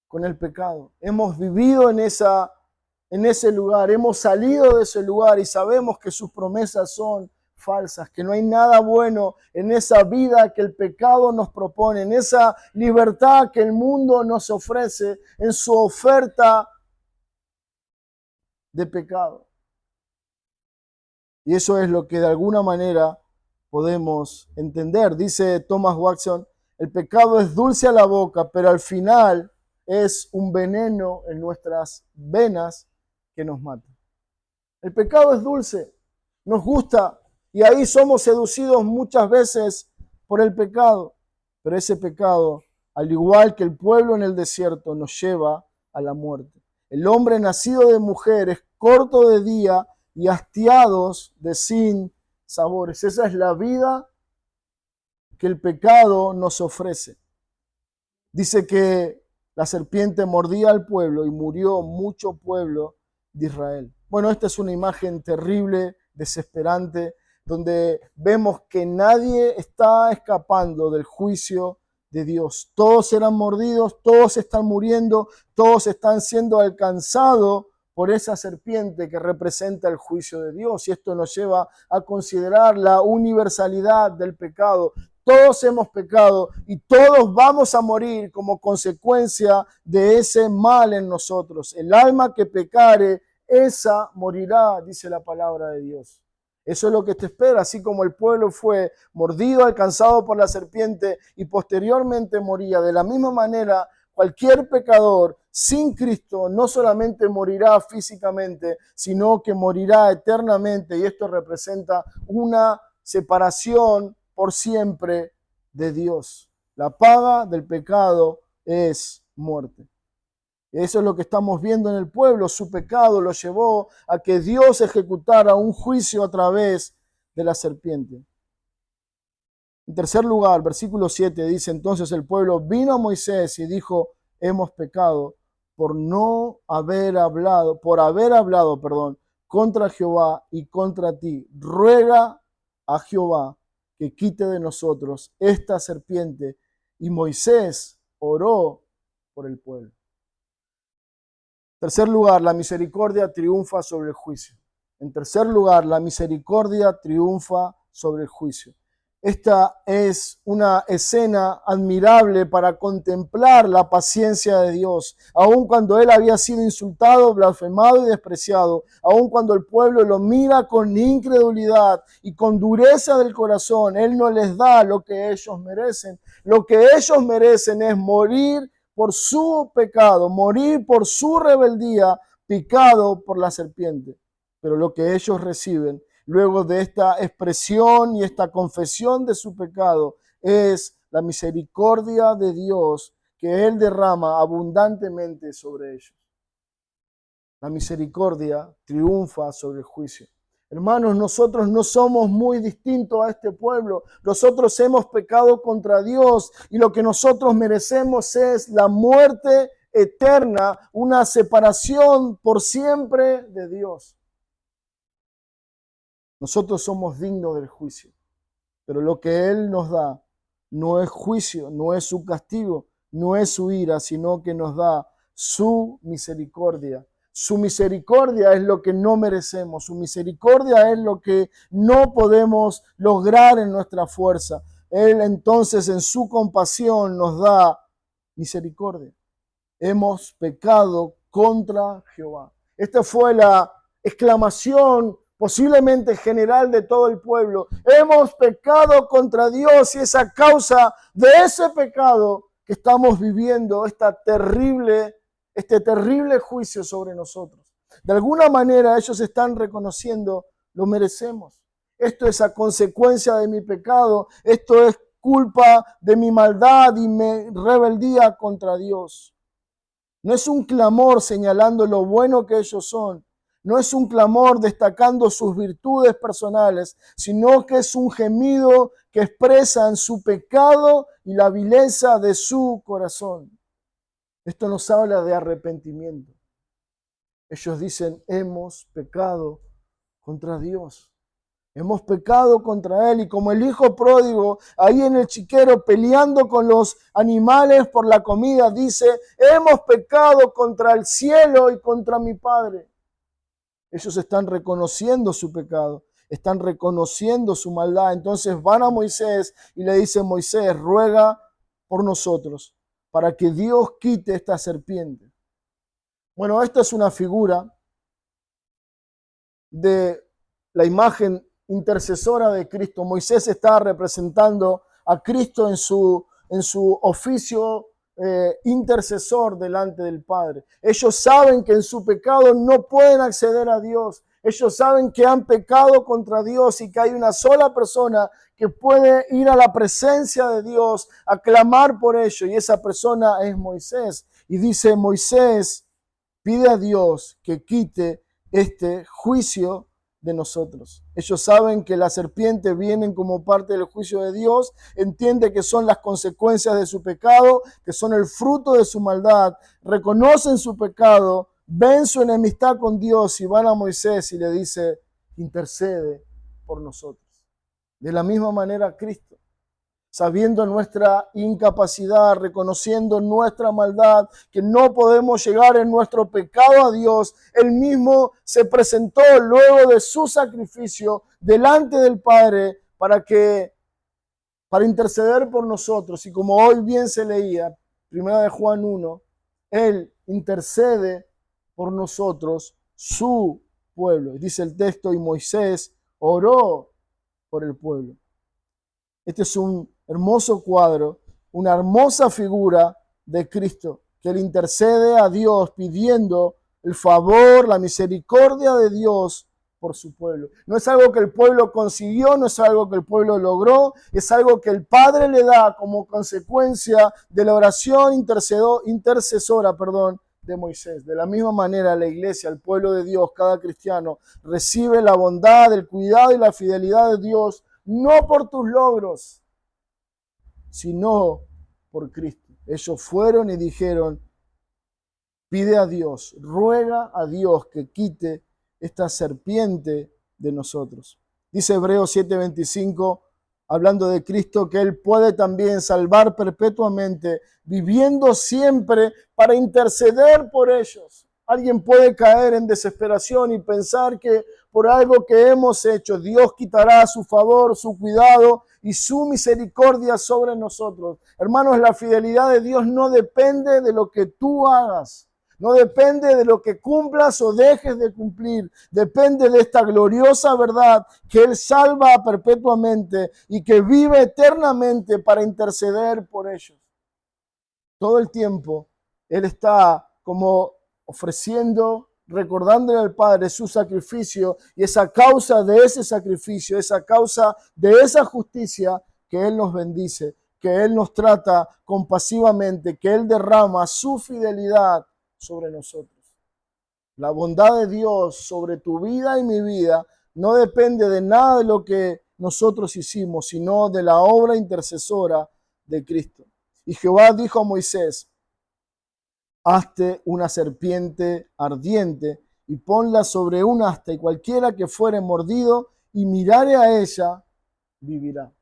con el pecado. Hemos vivido en ese lugar, hemos salido de ese lugar y sabemos que sus promesas son falsas, que no hay nada bueno en esa vida que el pecado nos propone, en esa libertad que el mundo nos ofrece, en su oferta de pecado. Y eso es lo que de alguna manera podemos entender. Dice Thomas Watson, el pecado es dulce a la boca, pero al final es un veneno en nuestras venas que nos mata. El pecado es dulce, nos gusta, y ahí somos seducidos muchas veces por el pecado. Pero ese pecado, al igual que el pueblo en el desierto, nos lleva a la muerte. El hombre nacido de mujer es corto de día y hastiados de sin sabores. Esa es la vida que el pecado nos ofrece. Dice que la serpiente mordía al pueblo y murió mucho pueblo de Israel. Bueno, esta es una imagen terrible, desesperante, donde vemos que nadie está escapando del juicio de Dios. Todos serán mordidos, todos están muriendo, todos están siendo alcanzados por esa serpiente que representa el juicio de Dios. Y esto nos lleva a considerar la universalidad del pecado. Todos hemos pecado y todos vamos a morir como consecuencia de ese mal en nosotros. El alma que pecare, esa morirá, dice la palabra de Dios. Eso es lo que te espera, así como el pueblo fue mordido, alcanzado por la serpiente y posteriormente moría. De la misma manera, cualquier pecador sin Cristo no solamente morirá físicamente, sino que morirá eternamente. Y esto representa una separación por siempre de Dios. La paga del pecado es muerte. Eso es lo que estamos viendo en el pueblo. Su pecado lo llevó a que Dios ejecutara un juicio a través de la serpiente. En tercer lugar, versículo 7 dice, entonces el pueblo vino a Moisés y dijo, hemos pecado por haber hablado contra Jehová y contra ti. Ruega a Jehová que quite de nosotros esta serpiente. Y Moisés oró por el pueblo. En tercer lugar, la misericordia triunfa sobre el juicio. En tercer lugar, la misericordia triunfa sobre el juicio. Esta es una escena admirable para contemplar la paciencia de Dios. Aun cuando él había sido insultado, blasfemado y despreciado, aun cuando el pueblo lo mira con incredulidad y con dureza del corazón, él no les da lo que ellos merecen. Lo que ellos merecen es morir por su pecado, morir por su rebeldía, picado por la serpiente. Pero lo que ellos reciben luego de esta expresión y esta confesión de su pecado es la misericordia de Dios que Él derrama abundantemente sobre ellos. La misericordia triunfa sobre el juicio. Hermanos, nosotros no somos muy distintos a este pueblo. Nosotros hemos pecado contra Dios y lo que nosotros merecemos es la muerte eterna, una separación por siempre de Dios. Nosotros somos dignos del juicio, pero lo que Él nos da no es juicio, no es su castigo, no es su ira, sino que nos da su misericordia. Su misericordia es lo que no merecemos. Su misericordia es lo que no podemos lograr en nuestra fuerza. Él entonces en su compasión nos da misericordia. Hemos pecado contra Jehová. Esta fue la exclamación posiblemente general de todo el pueblo. Hemos pecado contra Dios y es a causa de ese pecado que estamos viviendo este terrible juicio sobre nosotros. De alguna manera ellos están reconociendo, lo merecemos. Esto es a consecuencia de mi pecado, esto es culpa de mi maldad y mi rebeldía contra Dios. No es un clamor señalando lo bueno que ellos son, no es un clamor destacando sus virtudes personales, sino que es un gemido que expresan su pecado y la vileza de su corazón. Esto nos habla de arrepentimiento. Ellos dicen, hemos pecado contra Dios. Hemos pecado contra Él. Y como el hijo pródigo, ahí en el chiquero peleando con los animales por la comida, dice, hemos pecado contra el cielo y contra mi Padre. Ellos están reconociendo su pecado, están reconociendo su maldad. Entonces van a Moisés y le dicen, Moisés, ruega por nosotros, para que Dios quite esta serpiente. Bueno, esta es una figura de la imagen intercesora de Cristo. Moisés está representando a Cristo en su oficio intercesor delante del Padre. Ellos saben que en su pecado no pueden acceder a Dios. Ellos saben que han pecado contra Dios y que hay una sola persona que puede ir a la presencia de Dios a clamar por ello, y esa persona es Moisés. Y dice, Moisés pide a Dios que quite este juicio de nosotros. Ellos saben que las serpientes vienen como parte del juicio de Dios, entiende que son las consecuencias de su pecado, que son el fruto de su maldad, reconocen su pecado, ven su enemistad con Dios y van a Moisés y le dice, intercede por nosotros. De la misma manera Cristo, sabiendo nuestra incapacidad, reconociendo nuestra maldad, que no podemos llegar en nuestro pecado a Dios, Él mismo se presentó luego de su sacrificio delante del Padre para interceder por nosotros. Y como hoy bien se leía, 1 Juan 1, Él intercede por nosotros, su pueblo. Dice el texto, y Moisés oró por el pueblo. Este es un hermoso cuadro, una hermosa figura de Cristo, que Él intercede a Dios pidiendo el favor, la misericordia de Dios por su pueblo. No es algo que el pueblo consiguió, no es algo que el pueblo logró, es algo que el Padre le da como consecuencia de la oración intercesora de Moisés. De la misma manera, la iglesia, el pueblo de Dios, cada cristiano, recibe la bondad, el cuidado y la fidelidad de Dios, no por tus logros, sino por Cristo. Ellos fueron y dijeron, pide a Dios, ruega a Dios que quite esta serpiente de nosotros. Dice Hebreos 7:25, hablando de Cristo, que Él puede también salvar perpetuamente, viviendo siempre para interceder por ellos. Alguien puede caer en desesperación y pensar que por algo que hemos hecho, Dios quitará su favor, su cuidado y su misericordia sobre nosotros. Hermanos, la fidelidad de Dios no depende de lo que tú hagas. No depende de lo que cumplas o dejes de cumplir. Depende de esta gloriosa verdad que Él salva perpetuamente y que vive eternamente para interceder por ellos. Todo el tiempo Él está como ofreciendo, recordándole al Padre su sacrificio, y es a causa de ese sacrificio, es a causa de esa justicia que Él nos bendice, que Él nos trata compasivamente, que Él derrama su fidelidad sobre nosotros. La bondad de Dios sobre tu vida y mi vida no depende de nada de lo que nosotros hicimos, sino de la obra intercesora de Cristo. Y Jehová dijo a Moisés: hazte una serpiente ardiente y ponla sobre un asta, y cualquiera que fuere mordido y mirare a ella, vivirá.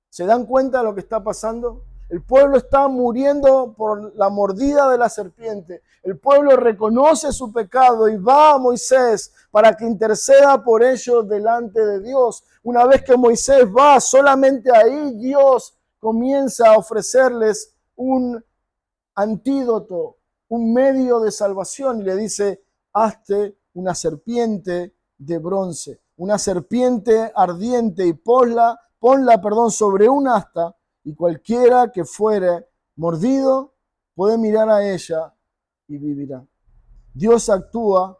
¿Se dan cuenta de lo que está pasando? El pueblo está muriendo por la mordida de la serpiente. El pueblo reconoce su pecado y va a Moisés para que interceda por ellos delante de Dios. Una vez que Moisés va, solamente ahí Dios comienza a ofrecerles un antídoto, un medio de salvación, y le dice: hazte una serpiente de bronce, una serpiente ardiente, y ponla, sobre un asta, y cualquiera que fuere mordido puede mirar a ella y vivirá. Dios actúa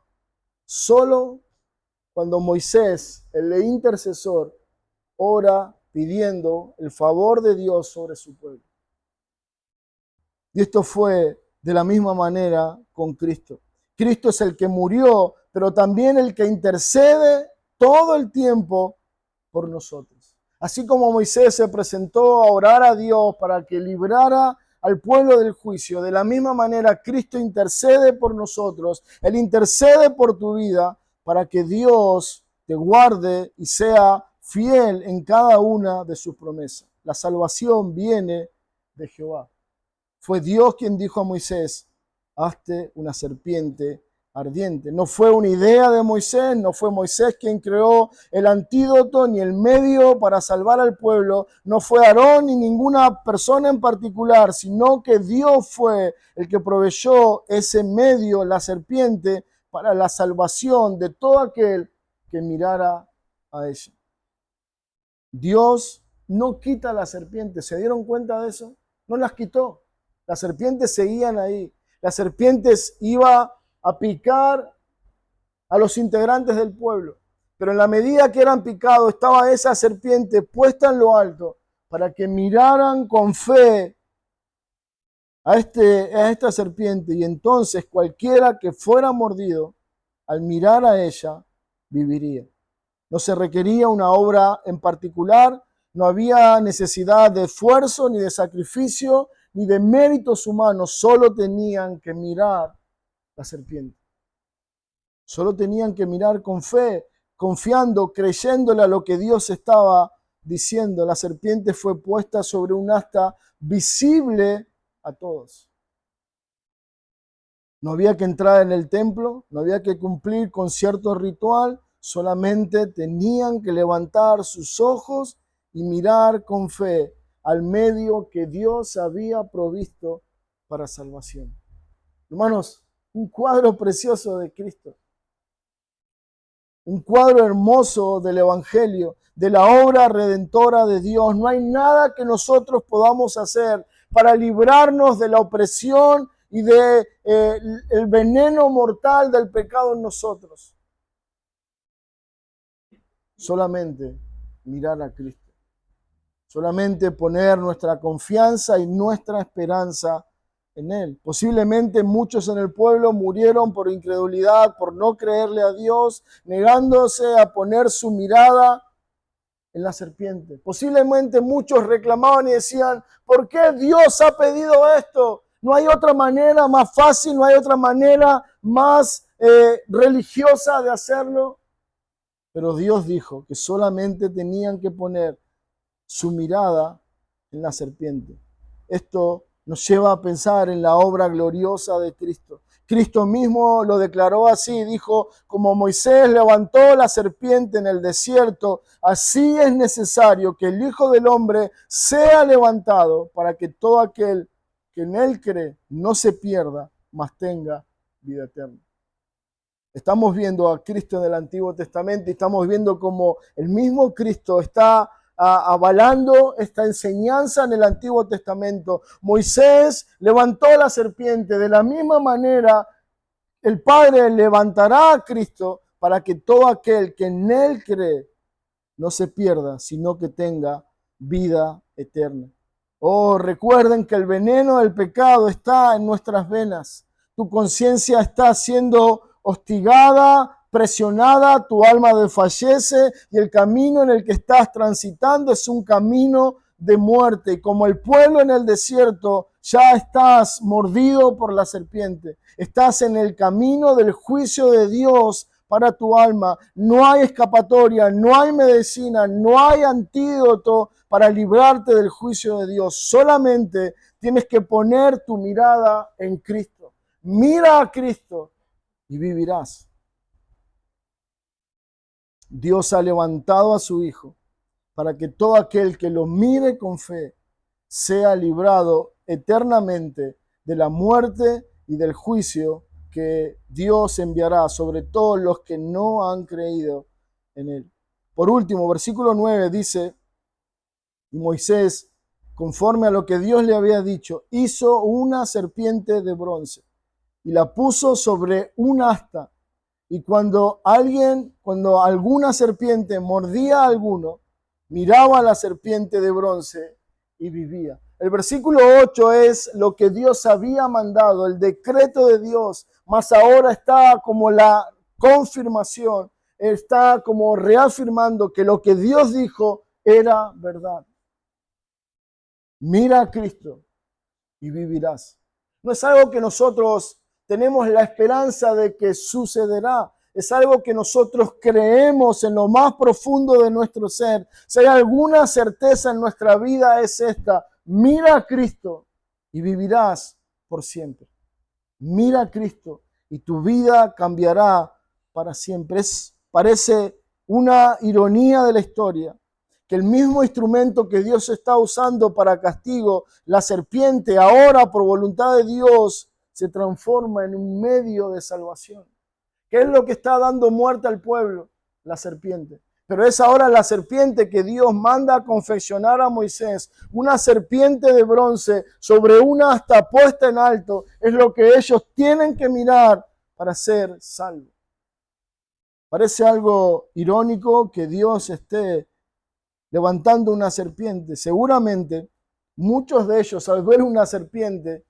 solo cuando Moisés, el intercesor, ora pidiendo el favor de Dios sobre su pueblo. Y esto fue de la misma manera con Cristo. Cristo es el que murió, pero también el que intercede todo el tiempo por nosotros. Así como Moisés se presentó a orar a Dios para que librara al pueblo del juicio, de la misma manera Cristo intercede por nosotros. Él intercede por tu vida para que Dios te guarde y sea fiel en cada una de sus promesas. La salvación viene de Jehová. Fue Dios quien dijo a Moisés: hazte una serpiente ardiente. No fue una idea de Moisés, no fue Moisés quien creó el antídoto ni el medio para salvar al pueblo, no fue Aarón ni ninguna persona en particular, sino que Dios fue el que proveyó ese medio, la serpiente, para la salvación de todo aquel que mirara a ella. Dios no quita la serpiente. ¿Se dieron cuenta de eso? No las quitó. Las serpientes seguían ahí. Las serpientes iban a picar a los integrantes del pueblo. Pero en la medida que eran picados, estaba esa serpiente puesta en lo alto para que miraran con fe a esta serpiente. Y entonces cualquiera que fuera mordido, al mirar a ella, viviría. No se requería una obra en particular, no había necesidad de esfuerzo, ni de sacrificio, ni de méritos humanos. Solo tenían que mirar la serpiente. Solo tenían que mirar con fe, confiando, creyéndole a lo que Dios estaba diciendo. La serpiente fue puesta sobre un asta visible a todos. No había que entrar en el templo, no había que cumplir con cierto ritual, solamente tenían que levantar sus ojos y mirar con fe al medio que Dios había provisto para salvación. Hermanos, un cuadro precioso de Cristo. Un cuadro hermoso del Evangelio, de la obra redentora de Dios. No hay nada que nosotros podamos hacer para librarnos de la opresión y de el veneno mortal del pecado en nosotros. Solamente mirar a Cristo. Solamente poner nuestra confianza y nuestra esperanza en Él. Posiblemente muchos en el pueblo murieron por incredulidad, por no creerle a Dios, negándose a poner su mirada en la serpiente. Posiblemente muchos reclamaban y decían: ¿por qué Dios ha pedido esto? No hay otra manera más fácil, no hay otra manera más religiosa de hacerlo. Pero Dios dijo que solamente tenían que poner su mirada en la serpiente. Esto nos lleva a pensar en la obra gloriosa de Cristo. Cristo mismo lo declaró así, dijo: como Moisés levantó la serpiente en el desierto, así es necesario que el Hijo del Hombre sea levantado para que todo aquel que en Él cree no se pierda, mas tenga vida eterna. Estamos viendo a Cristo en el Antiguo Testamento y estamos viendo cómo el mismo Cristo está avalando esta enseñanza en el Antiguo Testamento. Moisés levantó la serpiente. De la misma manera, el Padre levantará a Cristo para que todo aquel que en Él cree no se pierda, sino que tenga vida eterna. Oh, recuerden que el veneno del pecado está en nuestras venas. Tu conciencia está siendo hostigada, presionada, tu alma desfallece y el camino en el que estás transitando es un camino de muerte. Y como el pueblo en el desierto, ya estás mordido por la serpiente. Estás en el camino del juicio de Dios para tu alma. No hay escapatoria, no hay medicina, no hay antídoto para librarte del juicio de Dios. Solamente tienes que poner tu mirada en Cristo. Mira a Cristo y vivirás. Dios ha levantado a su Hijo para que todo aquel que lo mire con fe sea librado eternamente de la muerte y del juicio que Dios enviará sobre todos los que no han creído en Él. Por último, versículo 9 dice, y Moisés, conforme a lo que Dios le había dicho, hizo una serpiente de bronce y la puso sobre un asta. Y cuando alguna serpiente mordía a alguno, miraba a la serpiente de bronce y vivía. El versículo 8 es lo que Dios había mandado, el decreto de Dios, mas ahora está como la confirmación, está como reafirmando que lo que Dios dijo era verdad. Mira a Cristo y vivirás. No es algo que nosotros tenemos la esperanza de que sucederá. Es algo que nosotros creemos en lo más profundo de nuestro ser. Si hay alguna certeza en nuestra vida es esta. Mira a Cristo y vivirás por siempre. Mira a Cristo y tu vida cambiará para siempre. Parece una ironía de la historia que el mismo instrumento que Dios está usando para castigo, la serpiente, ahora por voluntad de Dios, se transforma en un medio de salvación. ¿Qué es lo que está dando muerte al pueblo? La serpiente. Pero es ahora la serpiente que Dios manda a confeccionar a Moisés, una serpiente de bronce sobre una asta puesta en alto, es lo que ellos tienen que mirar para ser salvos. Parece algo irónico que Dios esté levantando una serpiente. Seguramente muchos de ellos al ver una serpiente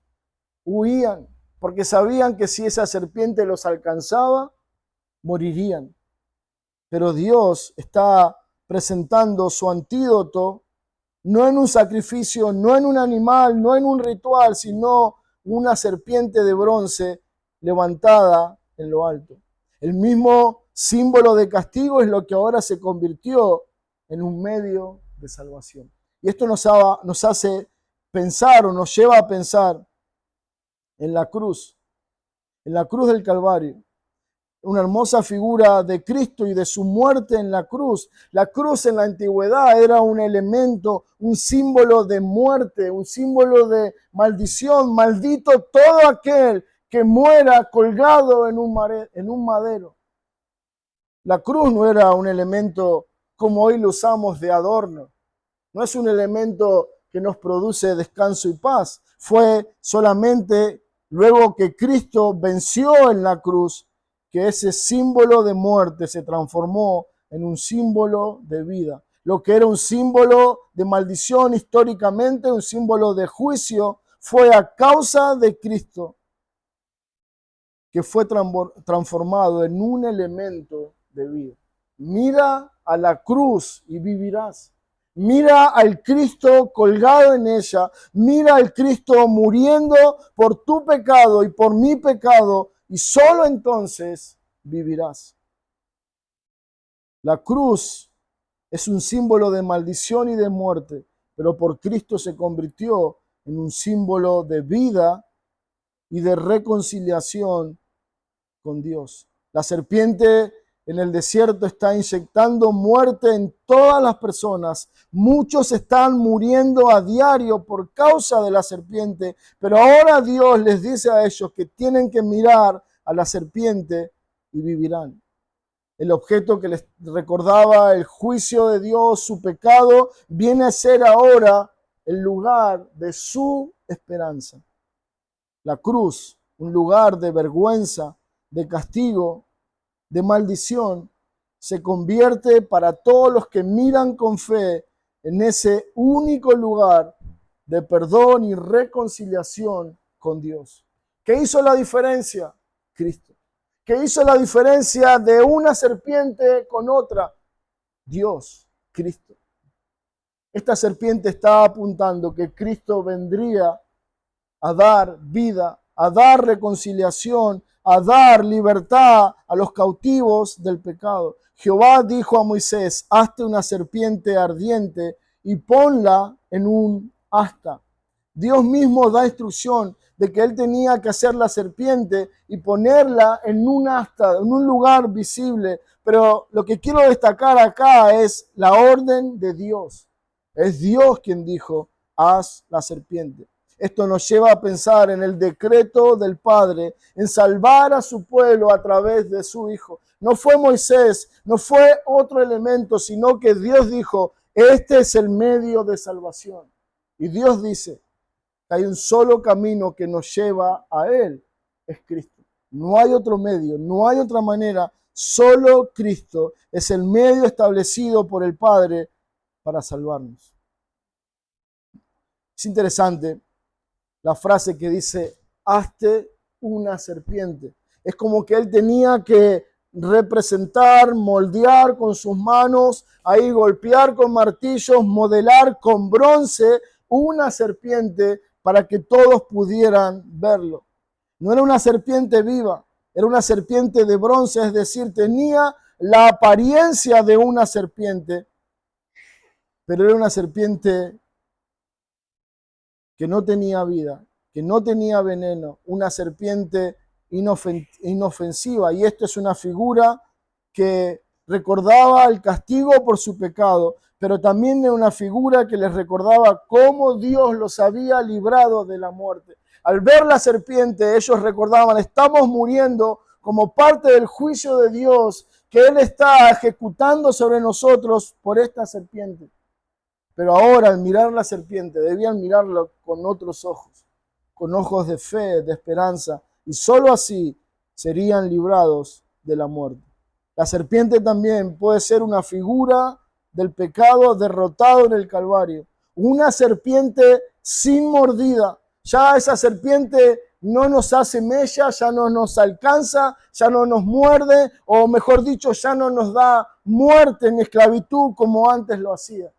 huían, porque sabían que si esa serpiente los alcanzaba, morirían. Pero Dios está presentando su antídoto no en un sacrificio, no en un animal, no en un ritual, sino una serpiente de bronce levantada en lo alto. El mismo símbolo de castigo es lo que ahora se convirtió en un medio de salvación. Y esto nos hace pensar o nos lleva a pensar en la cruz del Calvario. Una hermosa figura de Cristo y de su muerte en la cruz. La cruz en la antigüedad era un elemento, un símbolo de muerte, un símbolo de maldición. Maldito todo aquel que muera colgado en un madero. La cruz no era un elemento como hoy lo usamos de adorno. No es un elemento que nos produce descanso y paz. Fue solamente luego que Cristo venció en la cruz que ese símbolo de muerte se transformó en un símbolo de vida. Lo que era un símbolo de maldición históricamente, un símbolo de juicio, fue a causa de Cristo que fue transformado en un elemento de vida. Mira a la cruz y vivirás. Mira al Cristo colgado en ella. Mira al Cristo muriendo por tu pecado y por mi pecado. Y solo entonces vivirás. La cruz es un símbolo de maldición y de muerte, pero por Cristo se convirtió en un símbolo de vida y de reconciliación con Dios. La serpiente en el desierto está inyectando muerte en todas las personas. Muchos están muriendo a diario por causa de la serpiente, pero ahora Dios les dice a ellos que tienen que mirar a la serpiente y vivirán. El objeto que les recordaba el juicio de Dios, su pecado, viene a ser ahora el lugar de su esperanza. La cruz, un lugar de vergüenza, de castigo, de maldición, se convierte para todos los que miran con fe en ese único lugar de perdón y reconciliación con Dios. ¿Qué hizo la diferencia? Cristo. ¿Qué hizo la diferencia de una serpiente con otra? Dios, Cristo. Esta serpiente está apuntando que Cristo vendría a dar vida, a dar reconciliación, a dar libertad a los cautivos del pecado. Jehová dijo a Moisés: hazte una serpiente ardiente y ponla en un asta. Dios mismo da instrucción de que él tenía que hacer la serpiente y ponerla en un asta, en un lugar visible. Pero lo que quiero destacar acá es la orden de Dios. Es Dios quien dijo: haz la serpiente. Esto nos lleva a pensar en el decreto del Padre, en salvar a su pueblo a través de su Hijo. No fue Moisés, no fue otro elemento, sino que Dios dijo: este es el medio de salvación. Y Dios dice que hay un solo camino que nos lleva a Él, es Cristo. No hay otro medio, no hay otra manera, solo Cristo es el medio establecido por el Padre para salvarnos. Es interesante la frase que dice: hazte una serpiente. Es como que él tenía que representar, moldear con sus manos, ahí golpear con martillos, modelar con bronce una serpiente para que todos pudieran verlo. No era una serpiente viva, era una serpiente de bronce, es decir, tenía la apariencia de una serpiente, pero era una serpiente que no tenía vida, que no tenía veneno, una serpiente inofensiva. Y esto es una figura que recordaba el castigo por su pecado, pero también era una figura que les recordaba cómo Dios los había librado de la muerte. Al ver la serpiente, ellos recordaban: estamos muriendo como parte del juicio de Dios que Él está ejecutando sobre nosotros por esta serpiente. Pero ahora, al mirar la serpiente, debían mirarlo con otros ojos, con ojos de fe, de esperanza, y sólo así serían librados de la muerte. La serpiente también puede ser una figura del pecado derrotado en el Calvario. Una serpiente sin mordida. Ya esa serpiente no nos hace mella, ya no nos alcanza, ya no nos muerde, o mejor dicho, ya no nos da muerte en esclavitud como antes lo hacía.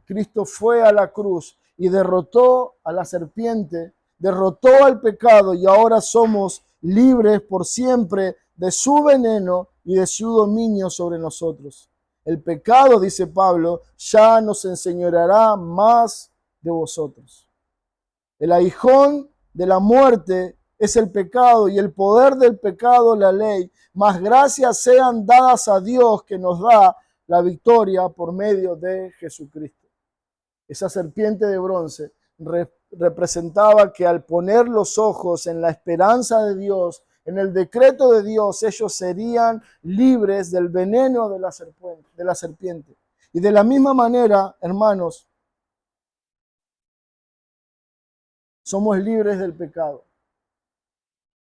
Cristo fue a la cruz y derrotó a la serpiente, derrotó al pecado, y ahora somos libres por siempre de su veneno y de su dominio sobre nosotros. El pecado, dice Pablo, ya nos enseñoreará más de vosotros. El aguijón de la muerte es el pecado, y el poder del pecado la ley. Mas gracias sean dadas a Dios, que nos da la victoria por medio de Jesucristo. Esa serpiente de bronce representaba que al poner los ojos en la esperanza de Dios, en el decreto de Dios, ellos serían libres del veneno de la serpiente. Y de la misma manera, hermanos, somos libres del pecado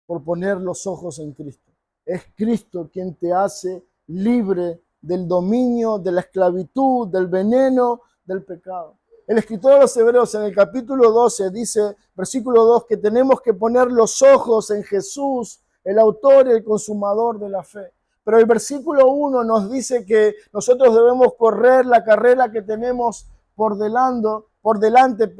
por poner los ojos en Cristo. Es Cristo quien te hace libre del dominio, de la esclavitud, del veneno, del pecado. El escritor de los Hebreos en el capítulo 12 dice, versículo 2, que tenemos que poner los ojos en Jesús, el autor y el consumador de la fe. Pero el versículo 1 nos dice que nosotros debemos correr la carrera que tenemos por delante,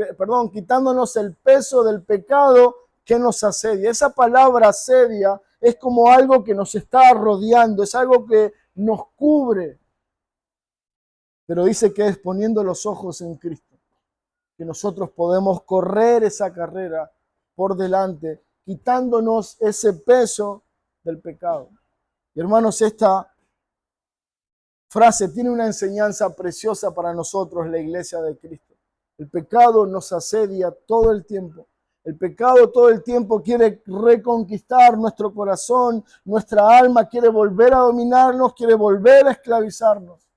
quitándonos el peso del pecado que nos asedia. Esa palabra asedia es como algo que nos está rodeando, es algo que nos cubre. Pero dice que es poniendo los ojos en Cristo que nosotros podemos correr esa carrera por delante, quitándonos ese peso del pecado. Y hermanos, esta frase tiene una enseñanza preciosa para nosotros, la iglesia de Cristo. El pecado nos asedia todo el tiempo. El pecado todo el tiempo quiere reconquistar nuestro corazón, nuestra alma, quiere volver a dominarnos, quiere volver a esclavizarnos.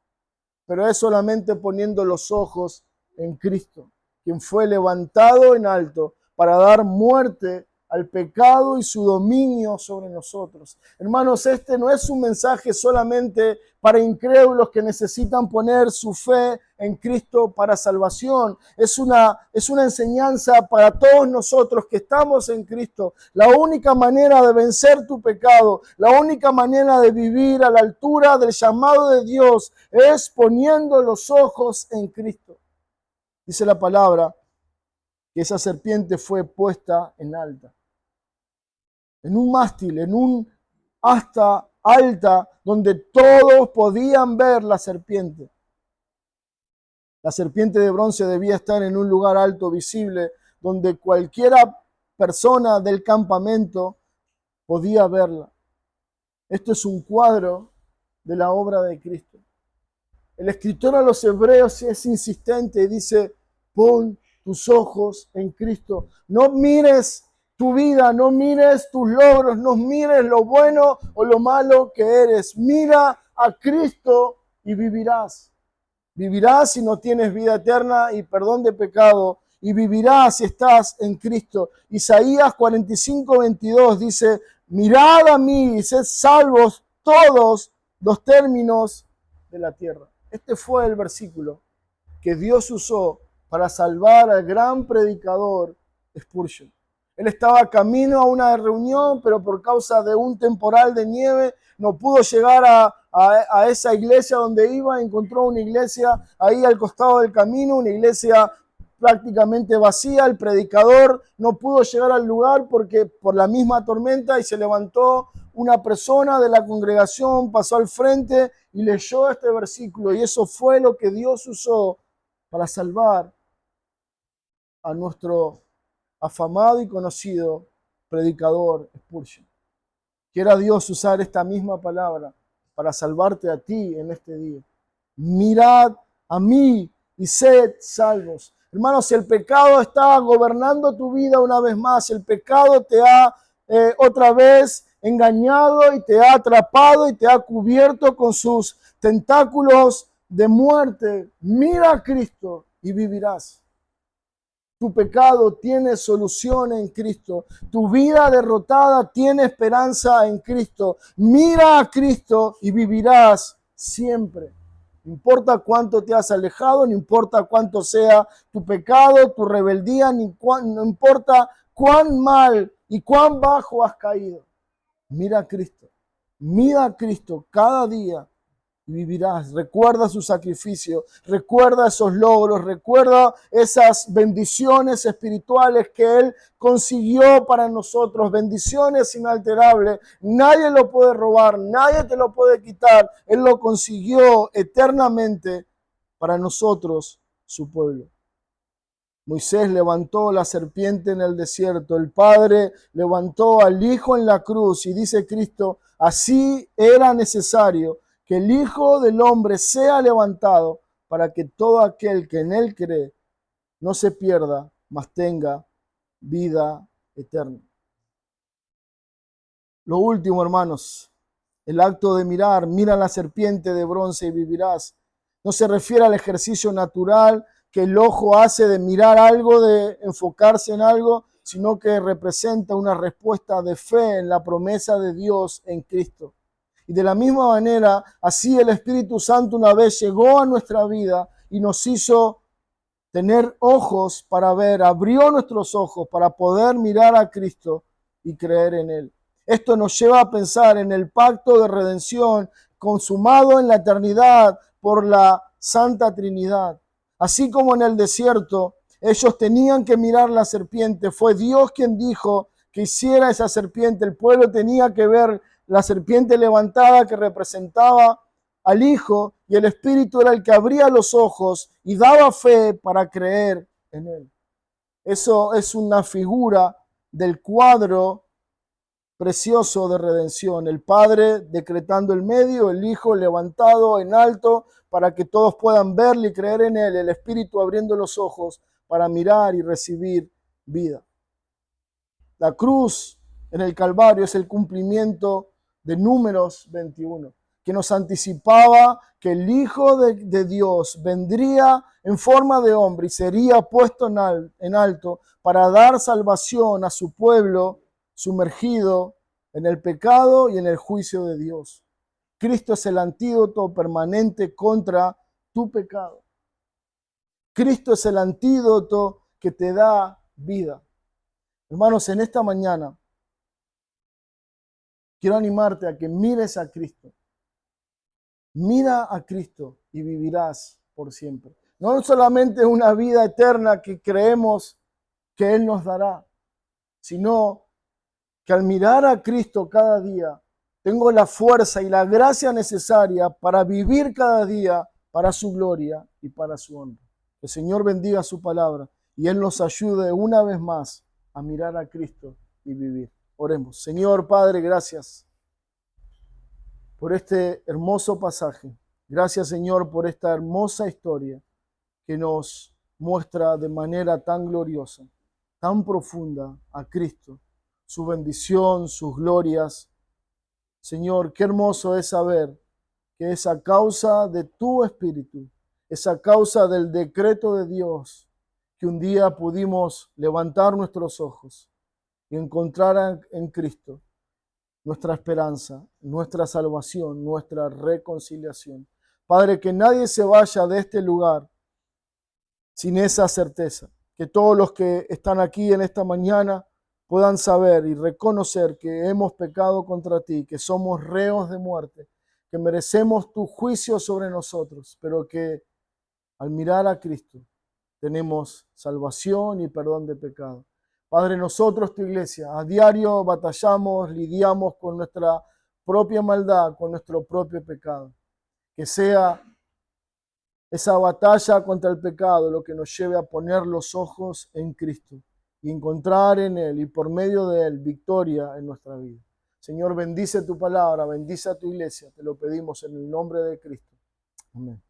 Pero es solamente poniendo los ojos en Cristo, quien fue levantado en alto para dar muerte al pecado y su dominio sobre nosotros. Hermanos, este no es un mensaje solamente para incrédulos que necesitan poner su fe en Cristo para salvación. Es una enseñanza para todos nosotros que estamos en Cristo. La única manera de vencer tu pecado, la única manera de vivir a la altura del llamado de Dios es poniendo los ojos en Cristo. Dice la palabra que esa serpiente fue puesta en alta, en un mástil, en un asta alta, donde todos podían ver la serpiente. La serpiente de bronce debía estar en un lugar alto, visible, donde cualquiera persona del campamento podía verla. Esto es un cuadro de la obra de Cristo. El escritor a los hebreos es insistente y dice, pon tus ojos en Cristo. No mires tu vida, no mires tus logros, no mires lo bueno o lo malo que eres. Mira a Cristo y vivirás. Vivirás si no tienes vida eterna y perdón de pecado, y vivirás si estás en Cristo. Isaías 45:22 dice, mirad a mí y sed salvos todos los términos de la tierra. Este fue el versículo que Dios usó para salvar al gran predicador Spurgeon. Él estaba camino a una reunión, pero por causa de un temporal de nieve no pudo llegar a esa iglesia donde iba. Encontró una iglesia ahí al costado del camino, una iglesia prácticamente vacía. El predicador no pudo llegar al lugar porque por la misma tormenta, y se levantó una persona de la congregación, pasó al frente y leyó este versículo, y eso fue lo que Dios usó para salvar a nuestro afamado y conocido predicador Spurgeon. Quiera Dios usar esta misma palabra para salvarte a ti en este día. Mirad a mí y sed salvos. Hermanos, si el pecado está gobernando tu vida una vez más, el pecado te ha otra vez engañado y te ha atrapado y te ha cubierto con sus tentáculos de muerte, mira a Cristo y vivirás. Tu pecado tiene solución en Cristo. Tu vida derrotada tiene esperanza en Cristo. Mira a Cristo y vivirás siempre. No importa cuánto te has alejado, no importa cuánto sea tu pecado, tu rebeldía, no importa cuán mal y cuán bajo has caído. Mira a Cristo. Mira a Cristo cada día y vivirás. Recuerda su sacrificio, recuerda esos logros, recuerda esas bendiciones espirituales que Él consiguió para nosotros, bendiciones inalterables. Nadie lo puede robar, nadie te lo puede quitar. Él lo consiguió eternamente para nosotros, su pueblo. Moisés levantó la serpiente en el desierto, el Padre levantó al Hijo en la cruz, y dice Cristo, así era necesario que el Hijo del Hombre sea levantado para que todo aquel que en Él cree no se pierda, mas tenga vida eterna. Lo último, hermanos, el acto de mirar, mira la serpiente de bronce y vivirás. No se refiere al ejercicio natural que el ojo hace de mirar algo, de enfocarse en algo, sino que representa una respuesta de fe en la promesa de Dios en Cristo. Y de la misma manera, así el Espíritu Santo una vez llegó a nuestra vida y nos hizo tener ojos para ver, abrió nuestros ojos para poder mirar a Cristo y creer en Él. Esto nos lleva a pensar en el pacto de redención consumado en la eternidad por la Santa Trinidad. Así como en el desierto, ellos tenían que mirar la serpiente. Fue Dios quien dijo que hiciera esa serpiente. El pueblo tenía que ver la serpiente levantada que representaba al Hijo, y el Espíritu era el que abría los ojos y daba fe para creer en Él. Eso es una figura del cuadro precioso de redención. El Padre decretando el medio, el Hijo levantado en alto para que todos puedan verle y creer en Él, el Espíritu abriendo los ojos para mirar y recibir vida. La cruz en el Calvario es el cumplimiento de Números 21, que nos anticipaba que el Hijo de Dios vendría en forma de hombre y sería puesto en alto para dar salvación a su pueblo sumergido en el pecado y en el juicio de Dios. Cristo es el antídoto permanente contra tu pecado. Cristo es el antídoto que te da vida. Hermanos, en esta mañana quiero animarte a que mires a Cristo. Mira a Cristo y vivirás por siempre. No solamente una vida eterna que creemos que Él nos dará, sino que al mirar a Cristo cada día, tengo la fuerza y la gracia necesaria para vivir cada día para su gloria y para su honra. Que el Señor bendiga su palabra y Él nos ayude una vez más a mirar a Cristo y vivir. Oremos. Señor Padre, gracias por este hermoso pasaje. Gracias, Señor, por esta hermosa historia que nos muestra de manera tan gloriosa, tan profunda a Cristo, su bendición, sus glorias. Señor, qué hermoso es saber que es a causa de tu Espíritu, es a causa del decreto de Dios, que un día pudimos levantar nuestros ojos y encontrar en Cristo nuestra esperanza, nuestra salvación, nuestra reconciliación. Padre, que nadie se vaya de este lugar sin esa certeza, que todos los que están aquí en esta mañana puedan saber y reconocer que hemos pecado contra ti, que somos reos de muerte, que merecemos tu juicio sobre nosotros, pero que al mirar a Cristo tenemos salvación y perdón de pecado. Padre, nosotros, tu iglesia, a diario batallamos, lidiamos con nuestra propia maldad, con nuestro propio pecado. Que sea esa batalla contra el pecado lo que nos lleve a poner los ojos en Cristo y encontrar en Él y por medio de Él victoria en nuestra vida. Señor, bendice tu palabra, bendice a tu iglesia. Te lo pedimos en el nombre de Cristo. Amén.